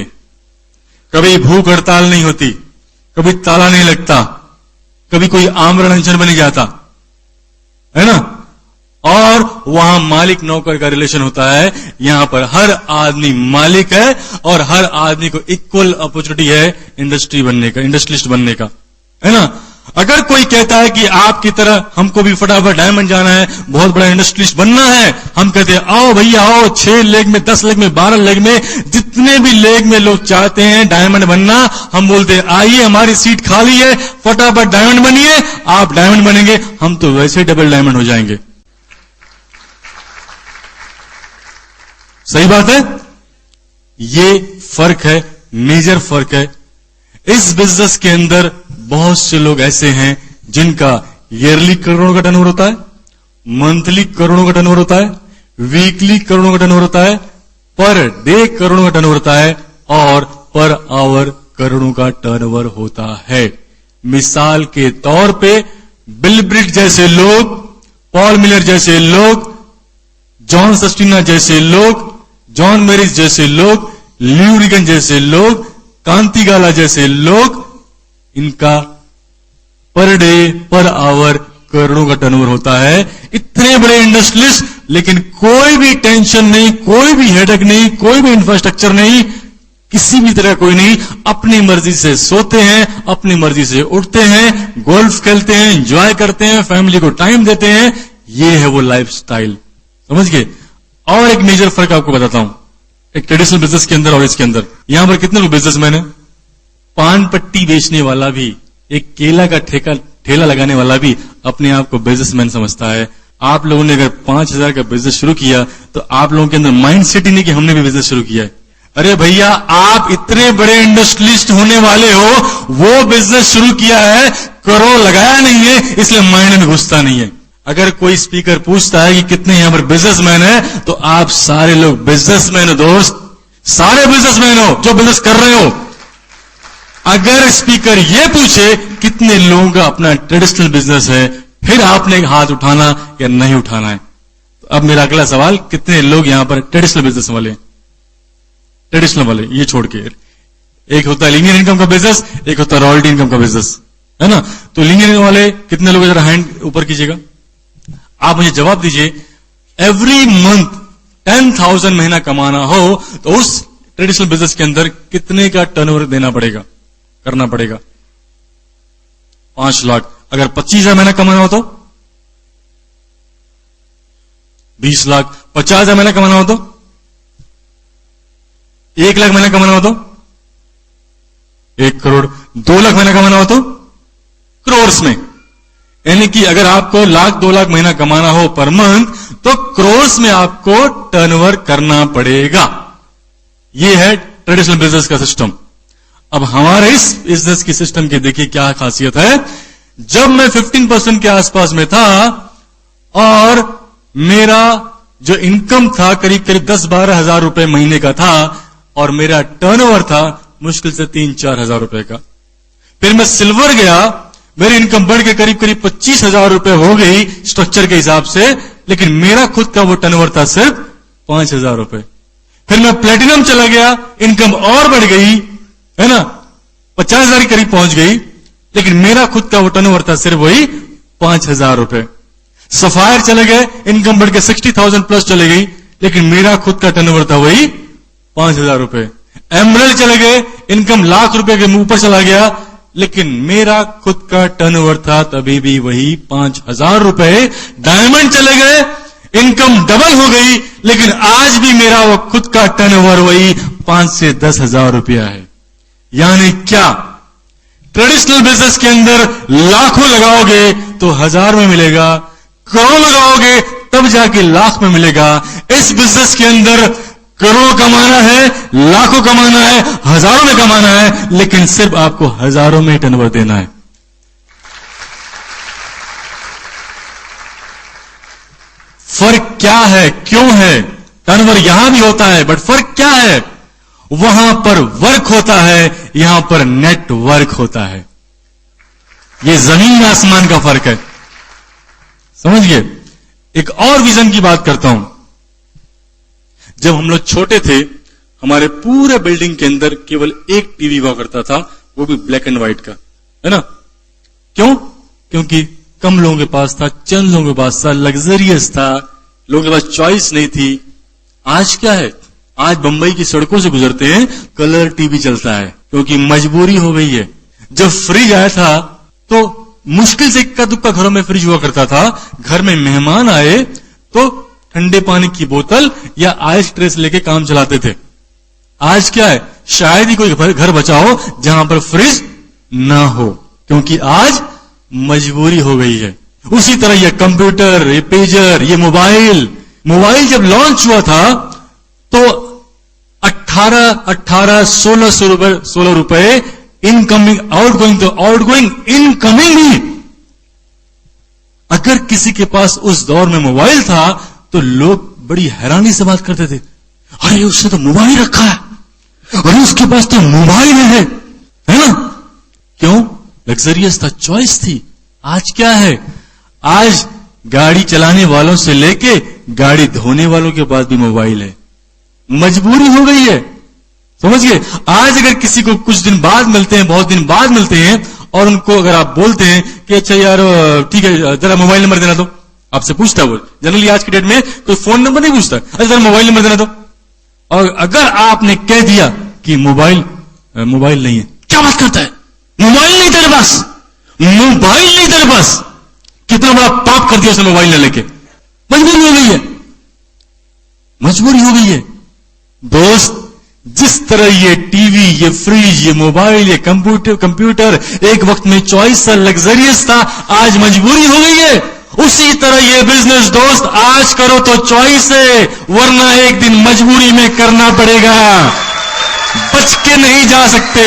कभी भूख हड़ताल नहीं होती, कभी ताला नहीं लगता, कभी कोई आमरण अनशन बन जाता है ना। और वहां मालिक नौकर का रिलेशन होता है। यहां पर हर आदमी मालिक है और हर आदमी को इक्वल अपॉर्चुनिटी है इंडस्ट्री बनने का, इंडस्ट्रियलिस्ट बनने का, है ना। अगर कोई कहता है कि आपकी तरह हमको भी फटाफट डायमंड जाना है, बहुत बड़ा इंडस्ट्रियलिस्ट बनना है, हम कहते हैं आओ भैया आओ, 6 लेग में, 10 लेग में, 12 लेग में, जितने भी लेग में लोग चाहते हैं डायमंड बनना, हम बोलते हैं आइए हमारी सीट खाली है, फटाफट डायमंड बनिए, आप डायमंड बनेंगे, हम तो वैसे डबल डायमंड हो जाएंगे। सही बात है? ये फर्क है, मेजर फर्क है। इस बिजनेस के अंदर बहुत से लोग ऐसे हैं जिनका ईयरली करोड़ों का टर्नओवर होता है, मंथली करोड़ों का टर्नओवर होता है, वीकली करोड़ों का टर्नओवर होता है, पर डे करोड़ों का टर्नओवर होता है, और पर आवर करोड़ों का टर्नओवर होता है। मिसाल के तौर पे बिल ब्रिट जैसे लोग, पॉल मिलर जैसे लोग, जॉन सस्टिना जैसे लोग, जॉन मैरिस जैसे लोग, ल्यू रिगन जैसे लोग, कांति गाला जैसे लोग, इनका पर डे पर आवर करोड़ों का टर्नओवर होता है। इतने बड़े इंडस्ट्रियलिस्ट, लेकिन कोई भी टेंशन नहीं, कोई भी हेडेक नहीं, कोई भी इंफ्रास्ट्रक्चर नहीं, किसी भी तरह कोई नहीं, अपनी मर्जी से सोते हैं, अपनी मर्जी से उठते हैं, गोल्फ खेलते हैं, एंजॉय करते हैं, फैमिली को टाइम देते हैं। ये है वो लाइफस्टाइल, समझ गए। और एक मेजर फर्क आपको बताता हूं, एक ट्रेडिशनल बिजनेस के अंदर और इसके अंदर। यहां पर कितने लोग बिजनेसमैन है? पान पट्टी बेचने वाला भी, एक केला का ठेला लगाने वाला भी अपने आप को बिजनेसमैन समझता है। आप लोगों ने अगर 5,000 का बिजनेस शुरू किया तो आप लोगों के अंदर माइंड सेट ही नहीं कि हमने भी बिजनेस शुरू किया है। अरे भैया, आप इतने बड़े इंडस्ट्रियलिस्ट होने वाले हो, वो बिजनेस शुरू किया है, करोड़ लगाया नहीं है, इसलिए माइंड में घुसता नहीं है। अगर कोई स्पीकर पूछता है कि कितने यहां पर बिजनेसमैन है, तो आप सारे लोग बिजनेसमैन हो दोस्त, सारे बिजनेसमैन हो जो बिजनेस कर रहे हो। अगर स्पीकर ये पूछे कितने लोगों का अपना ट्रेडिशनल बिजनेस है, फिर आपने हाथ उठाना या नहीं उठाना है। तो अब मेरा अगला सवाल, कितने लोग यहां पर ट्रेडिशनल बिजनेस वाले, ट्रेडिशनल वाले, ये छोड़ के। एक होता है लीनियर इनकम का बिजनेस, एक होता है रॉयल्टी इनकम का बिजनेस, है ना। तो लीनियर इनकम वाले कितने लोग, जरा हैंड ऊपर कीजिएगा। आप मुझे जवाब दीजिए, एवरी मंथ 10,000 महीना कमाना हो तो उस ट्रेडिशनल बिजनेस के अंदर कितने का टर्नओवर देना पड़ेगा, करना पड़ेगा? 5 लाख। अगर 25,000 महीना कमाना हो तो 20 लाख। 50,000 महीना कमाना हो तो 1 लाख महीना कमाना हो तो 1 करोड़। 2 लाख महीना कमाना हो तो करोड़ में। यानी कि अगर आपको 1 लाख 2 लाख महीना कमाना हो पर मंथ तो करोड़ में आपको टर्नओवर करना पड़ेगा। यह है ट्रेडिशनल बिजनेस का सिस्टम। अब हमारे इस बिजनेस की सिस्टम की देखिए क्या खासियत है। जब मैं 15% के आसपास में था और मेरा जो इनकम था करीब करीब 10-12 हजार रुपए महीने का था और मेरा टर्नओवर था मुश्किल से 3-4 हजार रुपए का। फिर मैं सिल्वर गया, मेरी इनकम बढ़ के करीब करीब 25,000 रुपए हो गई स्ट्रक्चर के हिसाब से, लेकिन मेरा खुद का वो टर्नओवर था सिर्फ 5,000 रुपए। फिर मैं प्लेटिनम चला गया, इनकम और बढ़ गई, है ना, 50,000 के करीब पहुंच गई, लेकिन मेरा खुद का वो टर्नओवर था सिर्फ वही 5,000 रुपए। सफायर चले गए, इनकम बढ़ के 60,000 प्लस चले गई, लेकिन मेरा खुद का टर्नओवर था वही 5,000 रुपए। एमरल्ड चले गए, इनकम लाख रुपए के ऊपर चला गया, लेकिन मेरा खुद का टर्नओवर था तभी भी वही 5,000 रुपए। डायमंड चले गए, इनकम डबल हो गई, लेकिन आज भी मेरा वो खुद का टर्नओवर वही 5 से 10,000 रुपया है। यानी क्या, ट्रेडिशनल बिजनेस के अंदर लाखों लगाओगे तो 1,000 में मिलेगा, करोड़ लगाओगे तब जाके लाख में मिलेगा। इस बिजनेस के अंदर करोड़ कमाना है, लाखों कमाना है, हजारों में कमाना है, लेकिन सिर्फ आपको हजारों में टर्नओवर देना है। फर्क क्या है, क्यों है? टर्नओवर यहां भी होता है, बट फर्क क्या है? वहां पर वर्क होता है, यहां पर नेटवर्क होता है। यह जमीन आसमान का फर्क है, समझिए। एक और विजन की बात करता हूं। जब हम लोग छोटे थे, हमारे पूरे बिल्डिंग के अंदर केवल एक टीवी हुआ करता था, वो भी ब्लैक एंड व्हाइट का, है ना। क्यों? क्योंकि कम लोगों के पास था, चंद लोगों के पास था, लग्जरियस था, लोगों के पास चॉइस नहीं थी। आज क्या है? आज बंबई की सड़कों से गुजरते हैं, कलर टीवी चलता है, क्योंकि मजबूरी हो गई है। जब फ्रिज आया था तो मुश्किल से इक्का दुक्का घरों में फ्रिज हुआ करता था। घर में मेहमान आए तो ठंडे पानी की बोतल या आइस ट्रे से लेके काम चलाते थे। आज क्या है? शायद ही कोई घर बचा हो जहां पर फ्रिज ना हो, क्योंकि आज मजबूरी हो गई है। उसी तरह ये कंप्यूटर, ये पेजर, ये मोबाइल जब लॉन्च हुआ था तो 16 रुपए इनकमिंग, आउटगोइंग, तो आउटगोइंग, इनकमिंग भी। अगर किसी के पास उस दौर में मोबाइल था तो लोग बड़ी हैरानी से बात करते थे, अरे उसने तो मोबाइल रखा है, अरे उसके पास तो मोबाइल है ना। क्यों? लग्जरियस था, चॉइस थी। आज क्या है? आज गाड़ी चलाने वालों से लेके गाड़ी धोने वालों के पास भी मोबाइल है। मजबूरी हो गई है, समझिए। आज अगर किसी को कुछ दिन बाद मिलते हैं, बहुत दिन बाद मिलते हैं, और उनको अगर आप बोलते हैं कि अच्छा यार ठीक है जरा मोबाइल नंबर देना, तो आपसे पूछता है वो। जनरली आज की डेट में कोई फोन नंबर नहीं पूछता, अच्छा जरा मोबाइल नंबर देना तो। और अगर आपने कह दिया कि मोबाइल नहीं है, क्या बात करता है, मोबाइल नहीं तेरे पास, मोबाइल नहीं तेरे पास। कितना बड़ा पाप कर दिया उसने मोबाइल न लेके। मजबूरी हो गई है, मजबूरी हो गई है। दोस्त, जिस तरह ये टीवी, ये फ्रिज, ये मोबाइल, ये कंप्यूटर एक वक्त में चॉइस था, लग्जरियस था, आज मजबूरी हो गई है। उसी तरह ये बिजनेस दोस्त, आज करो तो चॉइस है, वरना एक दिन मजबूरी में करना पड़ेगा, बच के नहीं जा सकते।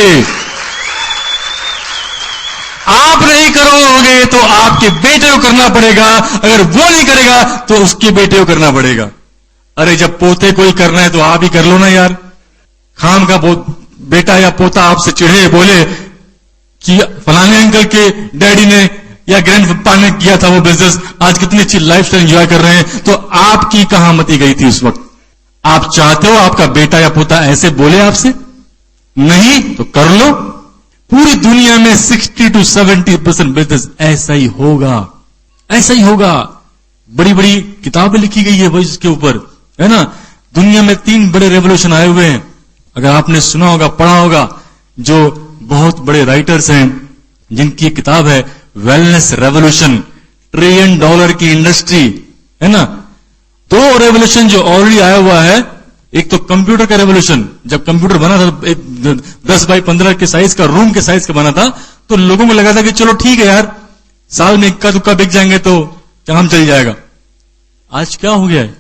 आप नहीं करोगे तो आपके बेटे को करना पड़ेगा, अगर वो नहीं करेगा तो उसके बेटे को करना पड़ेगा। अरे जब पोते को ही करना है तो आप ही कर लो ना यार। खाम का बेटा या पोता आपसे चिढ़े, बोले कि फलाने अंकल के डैडी ने या ग्रैंडपा ने किया था वो बिजनेस, आज कितनी अच्छी लाइफस्टाइल एंजॉय कर रहे हैं, तो आपकी कहां मती गई थी उस वक्त? आप चाहते हो आपका बेटा या पोता ऐसे बोले आपसे? नहीं तो कर लो। पूरी दुनिया में 60 to 70% बिजनेस ऐसा ही होगा, ऐसा ही होगा। बड़ी बड़ी किताबें लिखी गई है वो इसके ऊपर, है ना। दुनिया में 3 बड़े रेवोल्यूशन आए हुए हैं, अगर आपने सुना होगा, पढ़ा होगा। जो बहुत बड़े राइटर्स हैं जिनकी किताब है वेलनेस रेवोल्यूशन, $1 ट्रिलियन की इंडस्ट्री है ना। 2 रेवोल्यूशन जो ऑलरेडी आया हुआ है, एक तो कंप्यूटर का रेवोल्यूशन, जब कंप्यूटर बना था 10 बाई 15 के साइज का, रूम के साइज का बना था, तो लोगों को लगा था कि चलो ठीक है यार, साल में इक्का दुक्का बिक जाएंगे तो काम चल जाएगा। आज क्या हो गया है,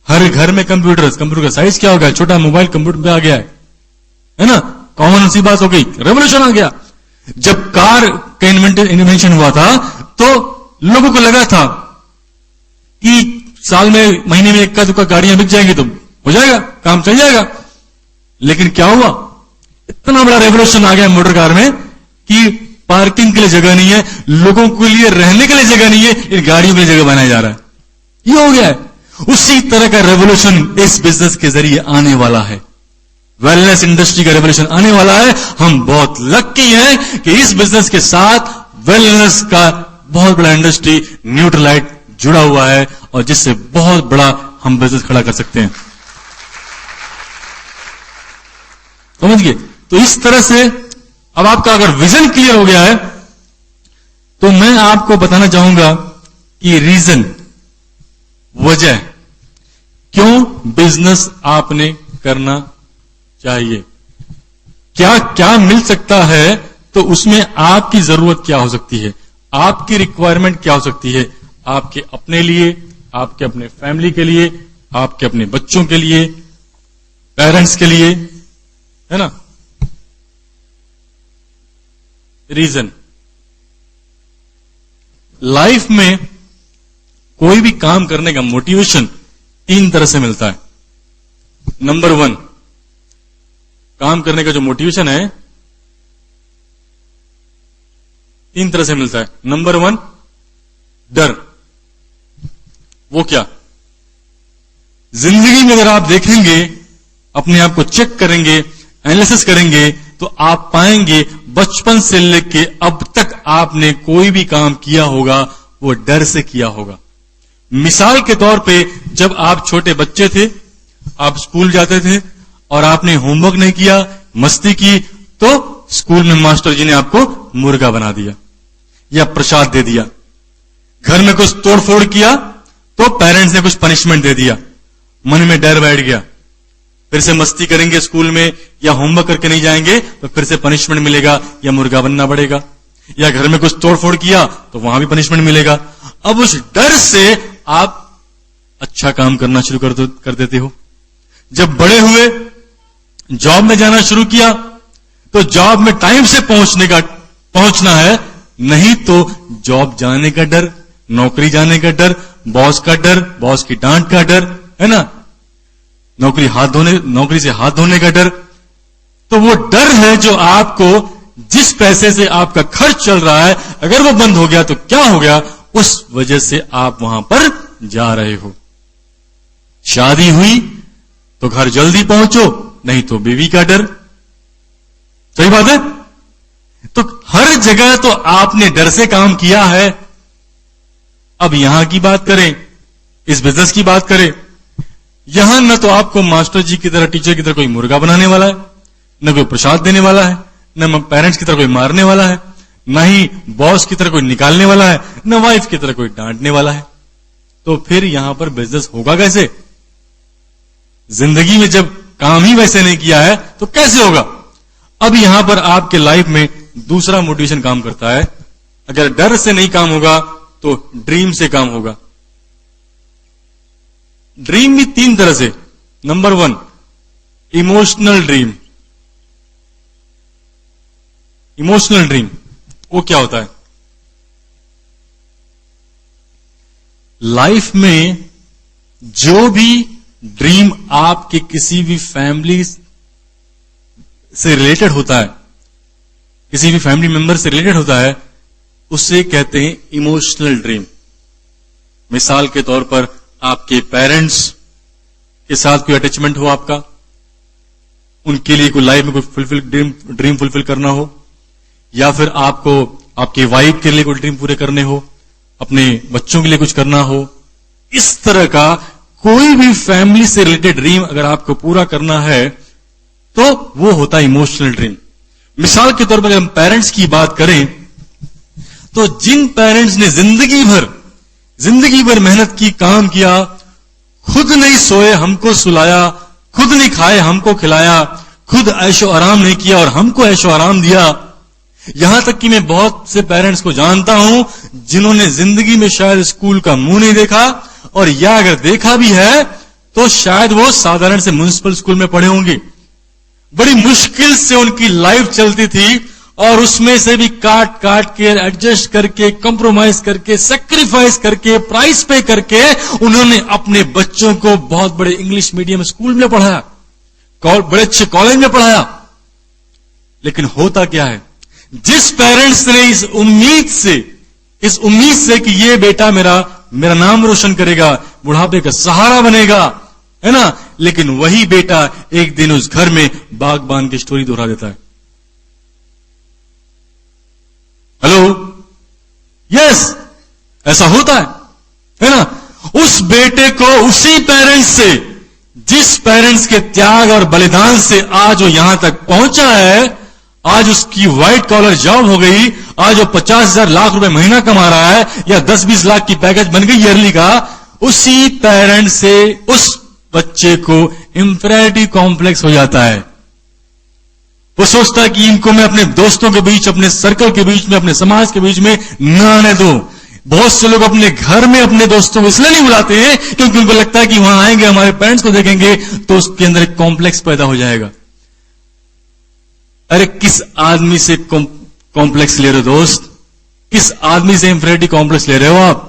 हर घर में कंप्यूटर का साइज क्या हो गया, छोटा मोबाइल कंप्यूटर पे आ गया है ना। कॉमन सी बात हो गई, रेवोल्यूशन आ गया। जब कार का इन्वेंशन हुआ था तो लोगों को लगा था कि साल में, महीने में इक्का दुक्का गाड़ियां बिक जाएंगी तो हो जाएगा, काम चल जाएगा। लेकिन क्या हुआ, इतना बड़ा रेवोल्यूशन आ गया मोटर कार में कि पार्किंग के लिए जगह नहीं है, लोगों के लिए रहने के लिए जगह नहीं है, इन गाड़ियों के लिए जगह बनाया जा रहा है। ये हो गया है। उसी तरह का रेवोल्यूशन इस बिजनेस के जरिए आने वाला है। वेलनेस इंडस्ट्री का रेवोल्यूशन आने वाला है। हम बहुत लकी हैं कि इस बिजनेस के साथ वेलनेस का बहुत बड़ा इंडस्ट्री न्यूट्रलाइट जुड़ा हुआ है और जिससे बहुत बड़ा हम बिजनेस खड़ा कर सकते हैं। समझ गए? तो इस तरह से अब आपका अगर विजन क्लियर हो गया है तो मैं आपको बताना चाहूंगा कि रीजन, वजह क्यों बिजनेस आपने करना चाहिए, क्या क्या मिल सकता है, तो उसमें आपकी जरूरत क्या हो सकती है, आपकी रिक्वायरमेंट क्या हो सकती है, आपके अपने लिए, आपके अपने फैमिली के लिए, आपके अपने बच्चों के लिए, पेरेंट्स के लिए, है ना। रीजन, लाइफ में कोई भी काम करने का मोटिवेशन 3 तरह से मिलता है। नंबर 1, काम करने का जो मोटिवेशन है 3 तरह से मिलता है। नंबर 1, डर। वो क्या, जिंदगी में अगर आप देखेंगे, अपने आप को चेक करेंगे, एनालिसिस करेंगे, तो आप पाएंगे बचपन से लेके अब तक आपने कोई भी काम किया होगा वो डर से किया होगा। मिसाल के तौर पे, जब आप छोटे बच्चे थे, आप स्कूल जाते थे और आपने होमवर्क नहीं किया, मस्ती की, तो स्कूल में मास्टर जी ने आपको मुर्गा बना दिया या प्रसाद दे दिया। घर में कुछ तोड़फोड़ किया तो पेरेंट्स ने कुछ पनिशमेंट दे दिया, मन में डर बैठ गया, फिर से मस्ती करेंगे स्कूल में या होमवर्क करके नहीं जाएंगे तो फिर से पनिशमेंट मिलेगा या मुर्गा बनना पड़ेगा, या घर में कुछ तोड़फोड़ किया तो वहां भी पनिशमेंट मिलेगा। अब उस डर से आप अच्छा काम करना शुरू कर देते हो। जब बड़े हुए, जॉब में जाना शुरू किया, तो जॉब में टाइम से पहुंचना है, नहीं तो जॉब जाने का डर, नौकरी जाने का डर, बॉस का डर, बॉस की डांट का डर, है ना, नौकरी से हाथ धोने का डर। तो वो डर है जो आपको, जिस पैसे से आपका खर्च चल रहा है, अगर वो बंद हो गया तो क्या हो गया, उस वजह से आप वहां पर जा रहे हो। शादी हुई तो घर जल्दी पहुंचो, नहीं तो बीवी का डर। सही बात है। तो हर जगह तो आपने डर से काम किया है। अब यहां की बात करें, इस बिजनेस की बात करें, यहां न तो आपको मास्टर जी की तरह, टीचर की तरह कोई मुर्गा बनाने वाला है, न कोई प्रसाद देने वाला है, न पेरेंट्स की तरह कोई मारने वाला है, न ही बॉस की तरह कोई निकालने वाला है, न वाइफ की तरह कोई डांटने वाला है। तो फिर यहां पर बिजनेस होगा कैसे? जिंदगी में जब काम ही वैसे नहीं किया है तो कैसे होगा? अब यहां पर आपके लाइफ में दूसरा मोटिवेशन काम करता है। अगर डर से नहीं काम होगा तो ड्रीम से काम होगा। ड्रीम भी 3 तरह से। Number 1, emotional dream. Emotional dream वो क्या होता है? लाइफ में जो भी ड्रीम आपके किसी भी फैमिली से रिलेटेड होता है, किसी भी फैमिली मेंबर से रिलेटेड होता है, उसे कहते हैं इमोशनल ड्रीम। मिसाल के तौर पर आपके पेरेंट्स के साथ कोई अटैचमेंट हो आपका, उनके लिए कोई लाइफ में कोई ड्रीम फुलफिल करना हो, या फिर आपको आपके वाइफ के लिए कोई ड्रीम पूरे करने हो, अपने बच्चों के लिए कुछ करना हो, इस तरह का कोई भी फैमिली से रिलेटेड ड्रीम अगर आपको पूरा करना है तो वो होता है इमोशनल ड्रीम। मिसाल के तौर पर अगर हम पेरेंट्स की बात करें तो जिन पेरेंट्स ने जिंदगी भर मेहनत की, काम किया, खुद नहीं सोए हमको सुलाया, खुद नहीं खाए हमको खिलाया, खुद ऐशो आराम नहीं किया और हमको ऐशो आराम दिया। यहां तक कि मैं बहुत से पेरेंट्स को जानता हूं जिन्होंने जिंदगी में शायद स्कूल का मुंह नहीं देखा, और या अगर देखा भी है तो शायद वो साधारण से म्युनिसिपल स्कूल में पढ़े होंगे। बड़ी मुश्किल से उनकी लाइफ चलती थी और उसमें से भी काट काट के, एडजस्ट करके, कॉम्प्रोमाइज करके, सेक्रीफाइस करके, प्राइस पे करके उन्होंने अपने बच्चों को बहुत बड़े इंग्लिश मीडियम स्कूल में पढ़ाया, बड़े अच्छे कॉलेज में पढ़ाया। लेकिन होता क्या है, जिस पेरेंट्स ने इस उम्मीद से कि ये बेटा मेरा नाम रोशन करेगा, बुढ़ापे का सहारा बनेगा, है ना, लेकिन वही बेटा एक दिन उस घर में बागबान की स्टोरी दोहरा देता है। हेलो, यस, ऐसा होता है ना। उस बेटे को उसी पेरेंट्स से, जिस पेरेंट्स के त्याग और बलिदान से आज वो यहां तक पहुंचा है, आज उसकी व्हाइट कॉलर जॉब हो गई, आज वो 50,000 लाख रुपए महीना कमा रहा है या 10-20 लाख की पैकेज बन गई ईयरली का, उसी पेरेंट से उस बच्चे को इंफीरियरिटी कॉम्प्लेक्स हो जाता है। वो सोचता है कि इनको मैं अपने दोस्तों के बीच, अपने सर्कल के बीच में, अपने समाज के बीच में न आने दूं। बहुत से लोग अपने घर में अपने दोस्तों को इसलिए नहीं बुलाते हैं क्योंकि उनको लगता है कि वहां आएंगे, हमारे पेरेंट्स को देखेंगे तो उसके अंदर एक कॉम्प्लेक्स पैदा हो जाएगा। अरे किस आदमी से कॉम्प्लेक्स ले रहे हो दोस्त? किस आदमी से इंफीरियरिटी कॉम्प्लेक्स ले रहे हो आप?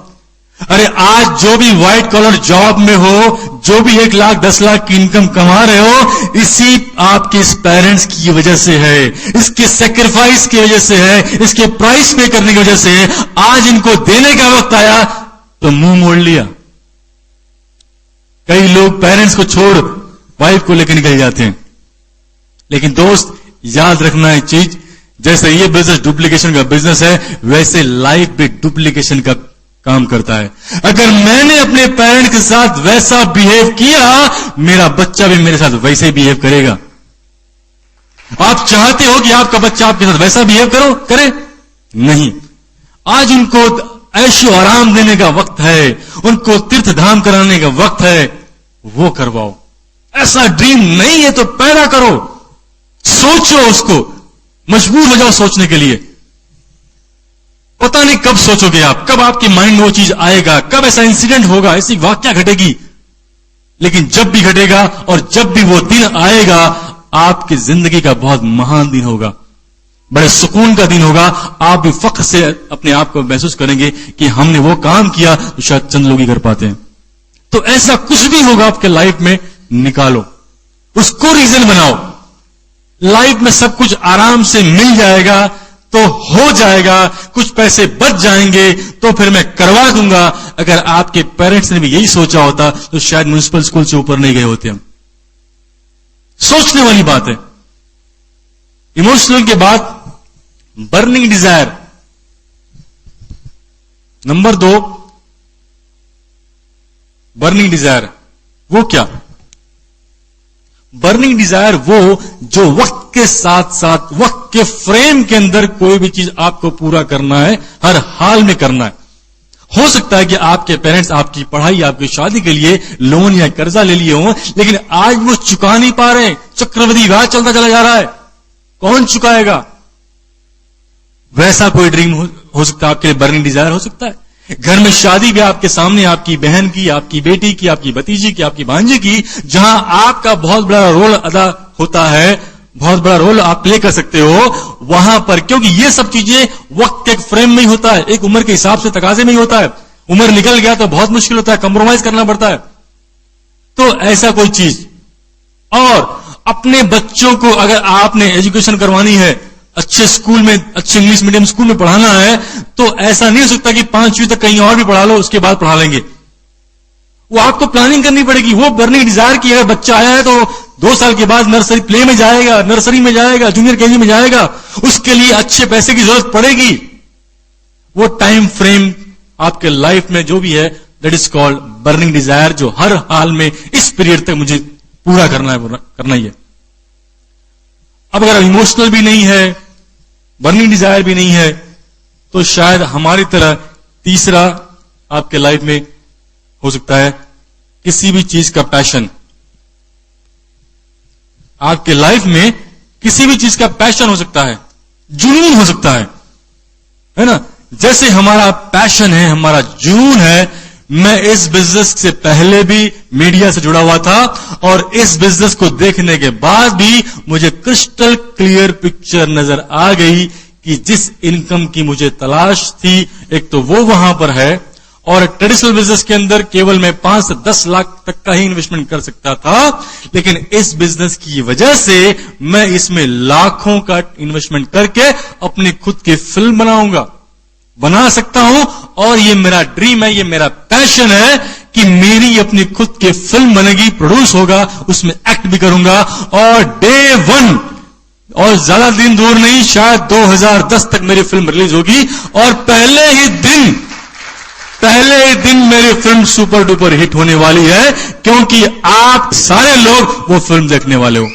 अरे आज जो भी व्हाइट कॉलर जॉब में हो, जो भी 1 लाख 10 लाख की इनकम कमा रहे हो, इसी आपके इस पेरेंट्स की वजह से है, इसके सेक्रीफाइस की वजह से है, इसके प्राइस पे करने की वजह से है। आज इनको देने का वक्त आया तो मुंह मोड़ लिया। कई लोग पेरेंट्स को छोड़ वाइफ को लेकर निकल जाते हैं। लेकिन दोस्त याद रखना है चीज, जैसे ये बिजनेस डुप्लीकेशन का बिजनेस है, वैसे लाइफ भी डुप्लीकेशन का काम करता है। अगर मैंने अपने पेरेंट के साथ वैसा बिहेव किया, मेरा बच्चा भी मेरे साथ वैसे ही बिहेव करेगा। आप चाहते हो कि आपका बच्चा आपके साथ वैसा बिहेव करे? नहीं। आज उनको ऐशो आराम देने का वक्त है, उनको तीर्थ धाम कराने का वक्त है, वो करवाओ। ऐसा ड्रीम नहीं है तो पैदा करो, सोचो, उसको मजबूर हो जाओ सोचने के लिए। पता नहीं कब सोचोगे आप, कब आपके माइंड में वो चीज आएगा, कब ऐसा इंसिडेंट होगा, ऐसी वाकया घटेगी। लेकिन जब भी घटेगा और जब भी वो दिन आएगा, आपकी जिंदगी का बहुत महान दिन होगा, बड़े सुकून का दिन होगा। आप भी फख्र से अपने आप को महसूस करेंगे कि हमने वो काम किया तो शायद चंद लोग ही कर पाते हैं। तो ऐसा कुछ भी होगा आपके लाइफ में, निकालो, उसको रीजन बनाओ। लाइफ में सब कुछ आराम से मिल जाएगा तो हो जाएगा, कुछ पैसे बच जाएंगे तो फिर मैं करवा दूंगा। अगर आपके पेरेंट्स ने भी यही सोचा होता तो शायद म्युनिसिपल स्कूल से ऊपर नहीं गए होते हम। सोचने वाली बात है। इमोशनल के बाद burning desire, number 2 burning desire. वो क्या? बर्निंग डिजायर वो जो वक्त के साथ साथ, वक्त के फ्रेम के अंदर कोई भी चीज आपको पूरा करना है, हर हाल में करना है। हो सकता है कि आपके पेरेंट्स आपकी पढ़ाई, आपकी शादी के लिए लोन या कर्जा ले लिए हों, लेकिन आज वो चुका नहीं पा रहे, चक्रवृद्धि ब्याज चलता चला जा रहा है, कौन चुकाएगा? वैसा कोई ड्रीम हो सकता है आपके लिए, बर्निंग डिजायर हो सकता है। घर में शादी भी आपके सामने, आपकी बहन की, आपकी बेटी की, आपकी भतीजी की, आपकी भांजी की, जहां आपका बहुत बड़ा रोल अदा होता है, बहुत बड़ा रोल आप प्ले कर सकते हो वहां पर, क्योंकि ये सब चीजें वक्त के एक फ्रेम में ही होता है, एक उम्र के हिसाब से, तकाजे में ही होता है। उम्र निकल गया तो बहुत मुश्किल होता है, कंप्रोमाइज करना पड़ता है। तो ऐसा कोई चीज। और अपने बच्चों को अगर आपने एजुकेशन करवानी है, अच्छे स्कूल में, अच्छे इंग्लिश मीडियम स्कूल में पढ़ाना है, तो ऐसा नहीं हो सकता कि 5वीं तक कहीं और भी पढ़ा लो उसके बाद पढ़ा लेंगे। वो आपको प्लानिंग करनी पड़ेगी। वो बर्निंग डिजायर की अगर बच्चा आया है तो 2 साल के बाद नर्सरी प्ले में जाएगा, नर्सरी में जाएगा, जूनियर केजी में जाएगा, उसके लिए अच्छे पैसे की जरूरत पड़ेगी। वो टाइम फ्रेम आपके लाइफ में जो भी है, that is called burning desire, जो हर हाल में इस पीरियड तक मुझे पूरा करना ही है। अब अगर इमोशनल भी नहीं है, बर्निंग डिजायर भी नहीं है, तो शायद हमारी तरह तीसरा आपके लाइफ में हो सकता है किसी भी चीज का पैशन। आपके लाइफ में किसी भी चीज का पैशन हो सकता है, जुनून हो सकता है ना। जैसे हमारा पैशन है, हमारा जुनून है। मैं इस बिजनेस से पहले भी मीडिया से जुड़ा हुआ था और इस बिजनेस को देखने के बाद भी मुझे क्रिस्टल क्लियर पिक्चर नजर आ गई कि जिस इनकम की मुझे तलाश थी, एक तो वो वहां पर है, और ट्रेडिशनल बिजनेस के अंदर केवल मैं 5 से 10 लाख तक का ही इन्वेस्टमेंट कर सकता था, लेकिन इस बिजनेस की वजह से मैं इसमें लाखों का इन्वेस्टमेंट करके अपनी खुद की फिल्म बना सकता हूं। और ये मेरा ड्रीम है, ये मेरा पैशन है कि मेरी अपनी खुद की फिल्म बनेगी, प्रोड्यूस होगा, उसमें एक्ट भी करूंगा, और डे 1 और ज्यादा दिन दूर नहीं, शायद 2010 तक मेरी फिल्म रिलीज होगी, और पहले ही दिन मेरी फिल्म सुपर डुपर हिट होने वाली है, क्योंकि आप सारे लोग वो फिल्म देखने वाले हो।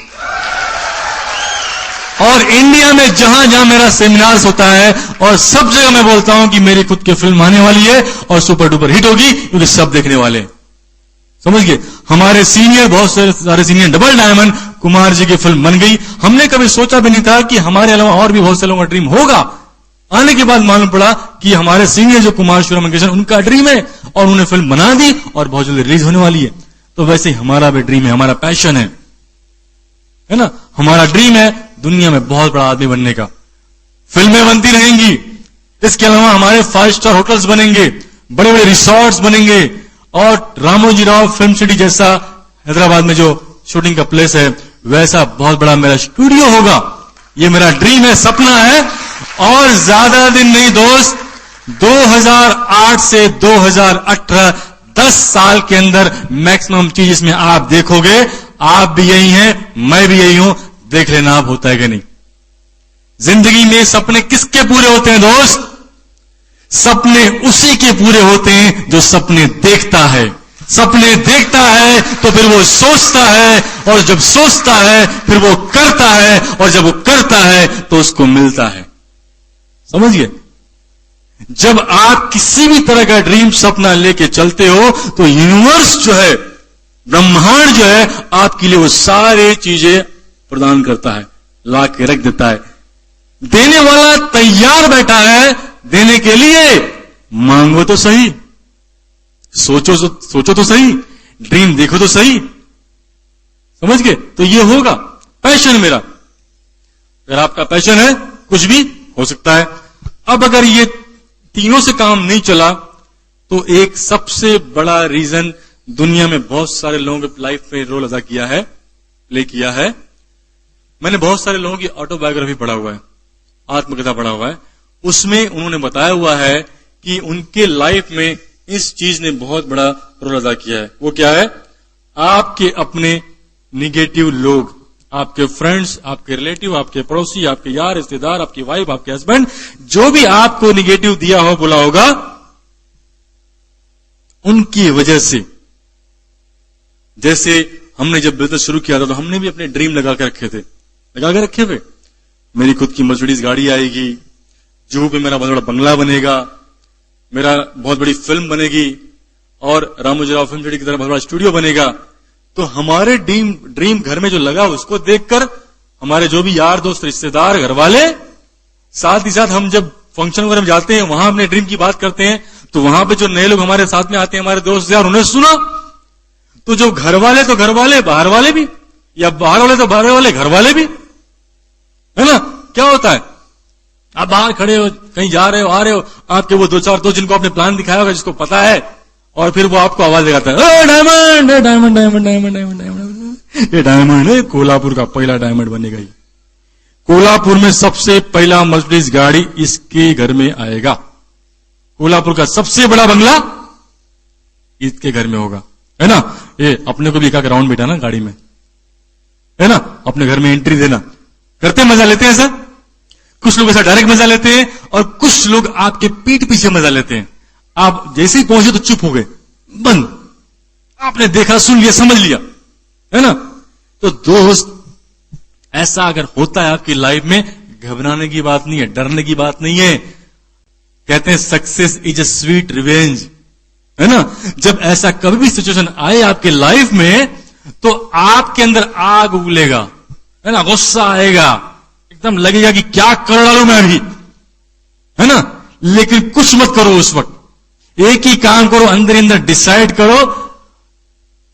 और इंडिया में जहां जहां मेरा सेमिनार्स होता है और सब जगह मैं बोलता हूं कि मेरी खुद की फिल्म आने वाली है और सुपर डुपर हिट होगी, क्योंकि सब देखने वाले हैं। समझ गए? हमारे सीनियर, बहुत सारे senior, double diamond Kumar ji की फिल्म बन गई। हमने कभी सोचा भी नहीं था कि हमारे अलावा और भी बहुत से लोगों का ड्रीम होगा। आने के बाद मालूम पड़ा कि हमारे सीनियर जो कुमार शिवराम कृष्ण, उनका ड्रीम है और उन्होंने फिल्म बना दी और बहुत जल्दी रिलीज होने वाली है। तो वैसे ही हमारा भी ड्रीम है, हमारा पैशन है ना। हमारा ड्रीम है दुनिया में बहुत बड़ा आदमी बनने का। फिल्में बनती रहेंगी, इसके अलावा हमारे 5 स्टार होटल्स बनेंगे, बड़े बड़े रिसोर्ट्स बनेंगे, और रामोजी राव फिल्म सिटी जैसा हैदराबाद में जो शूटिंग का प्लेस है, वैसा बहुत बड़ा मेरा स्टूडियो होगा। ये मेरा ड्रीम है, सपना है। और ज्यादा दिन नहीं दोस्त, 2008 से 2018 10 साल के अंदर मैक्सिमम चीज इसमें आप देखोगे। आप भी यही हैं, मैं भी यही हूं, देख लेना आप होता है कि नहीं। जिंदगी में सपने किसके पूरे होते हैं दोस्त? सपने उसी के पूरे होते हैं जो सपने देखता है। सपने देखता है तो फिर वो सोचता है, और जब सोचता है फिर वो करता है, और जब वो करता है तो उसको मिलता है। समझिए, जब आप किसी भी तरह का ड्रीम सपना लेके चलते हो तो यूनिवर्स जो है, ब्रह्मांड जो है, आपके लिए वो सारी चीजें प्रदान करता है, ला के रख देता है। देने वाला तैयार बैठा है देने के लिए। मांगो तो सही, सोचो तो सही, ड्रीम देखो तो सही। समझ गए? तो ये होगा पैशन मेरा। अगर आपका पैशन है, कुछ भी हो सकता है। अब अगर ये तीनों से काम नहीं चला तो एक सबसे बड़ा रीजन दुनिया में बहुत सारे लोगों के लाइफ में रोल अदा किया है, प्ले किया है। मैंने बहुत सारे लोगों की ऑटोबायोग्राफी पढ़ा हुआ है, आत्मकथा पढ़ा हुआ है। उसमें उन्होंने बताया हुआ है कि उनके लाइफ में इस चीज ने बहुत बड़ा रोल अदा किया है। वो क्या है? आपके अपने निगेटिव लोग, आपके फ्रेंड्स, आपके रिलेटिव, आपके पड़ोसी, आपके यार, रिश्तेदार, आपकी वाइफ, आपके हस्बैंड, जो भी आपको निगेटिव दिया हो, बोला होगा, उनकी वजह से। जैसे हमने जब बिजनेस शुरू किया था तो हमने भी अपने ड्रीम लगा के रखे थे। मेरी खुद की मर्सिडीज गाड़ी आएगी, जुहू पे मेरा बहुत बड़ा बंगला बनेगा, मेरा बहुत बड़ी फिल्म बनेगी, और रामोजी राव फिल्म सिटी की तरह बहुत बड़ा स्टूडियो बनेगा। तो हमारे ड्रीम घर में जो लगा, उसको देखकर हमारे जो भी यार दोस्त, रिश्तेदार, घर वाले, साथ ही साथ हम जब फंक्शन वगैरह में जाते हैं, वहां अपने ड्रीम की बात करते हैं, तो वहां पे जो नए लोग हमारे साथ में आते हैं, हमारे दोस्त यार, उन्हें सुना तो जो घर वाले तो घर वाले, बाहर वाले भी, या बाहर वाले तो बाहर वाले, घर वाले भी, है ना। क्या होता है, आप बाहर खड़े हो, कहीं जा रहे हो, आ रहे हो, आपके वो 2-4 दोस्त जिनको आपने प्लान दिखाया होगा, जिसको पता है, और फिर वो आपको आवाज लगाता है, diamond, diamond, diamond, diamond, diamond, diamond, ये डायमंड है, कोल्हापुर का पहला डायमंड बनेगा। कोल्हापुर में सबसे पहला मर्सिडीज गाड़ी इसके घर में आएगा। कोल्हापुर का सबसे बड़ा बंगला इसके घर में होगा, है ना। ये अपने को भी एक राउंड बैठा ना गाड़ी में, है ना, अपने घर में एंट्री देना, करते मजा लेते हैं सर। कुछ लोग ऐसा डायरेक्ट मजा लेते हैं, और कुछ लोग आपके पीठ पीछे मजा लेते हैं। आप जैसे ही पहुंचे तो चुप हो गए, बंद, आपने देखा, सुन लिया, समझ लिया, है ना। तो दोस्त, ऐसा अगर होता है आपकी लाइफ में, घबराने की बात नहीं है, डरने की बात नहीं है। कहते हैं success is a sweet revenge, है ना। जब ऐसा कभी भी सिचुएशन आए आपके लाइफ में तो आपके अंदर आग उगलेगा, है ना, गुस्सा आएगा, एकदम लगेगा कि क्या कर डालूं मैं अभी, है ना। लेकिन कुछ मत करो उस वक्त, एक ही काम करो, अंदर ही अंदर डिसाइड करो,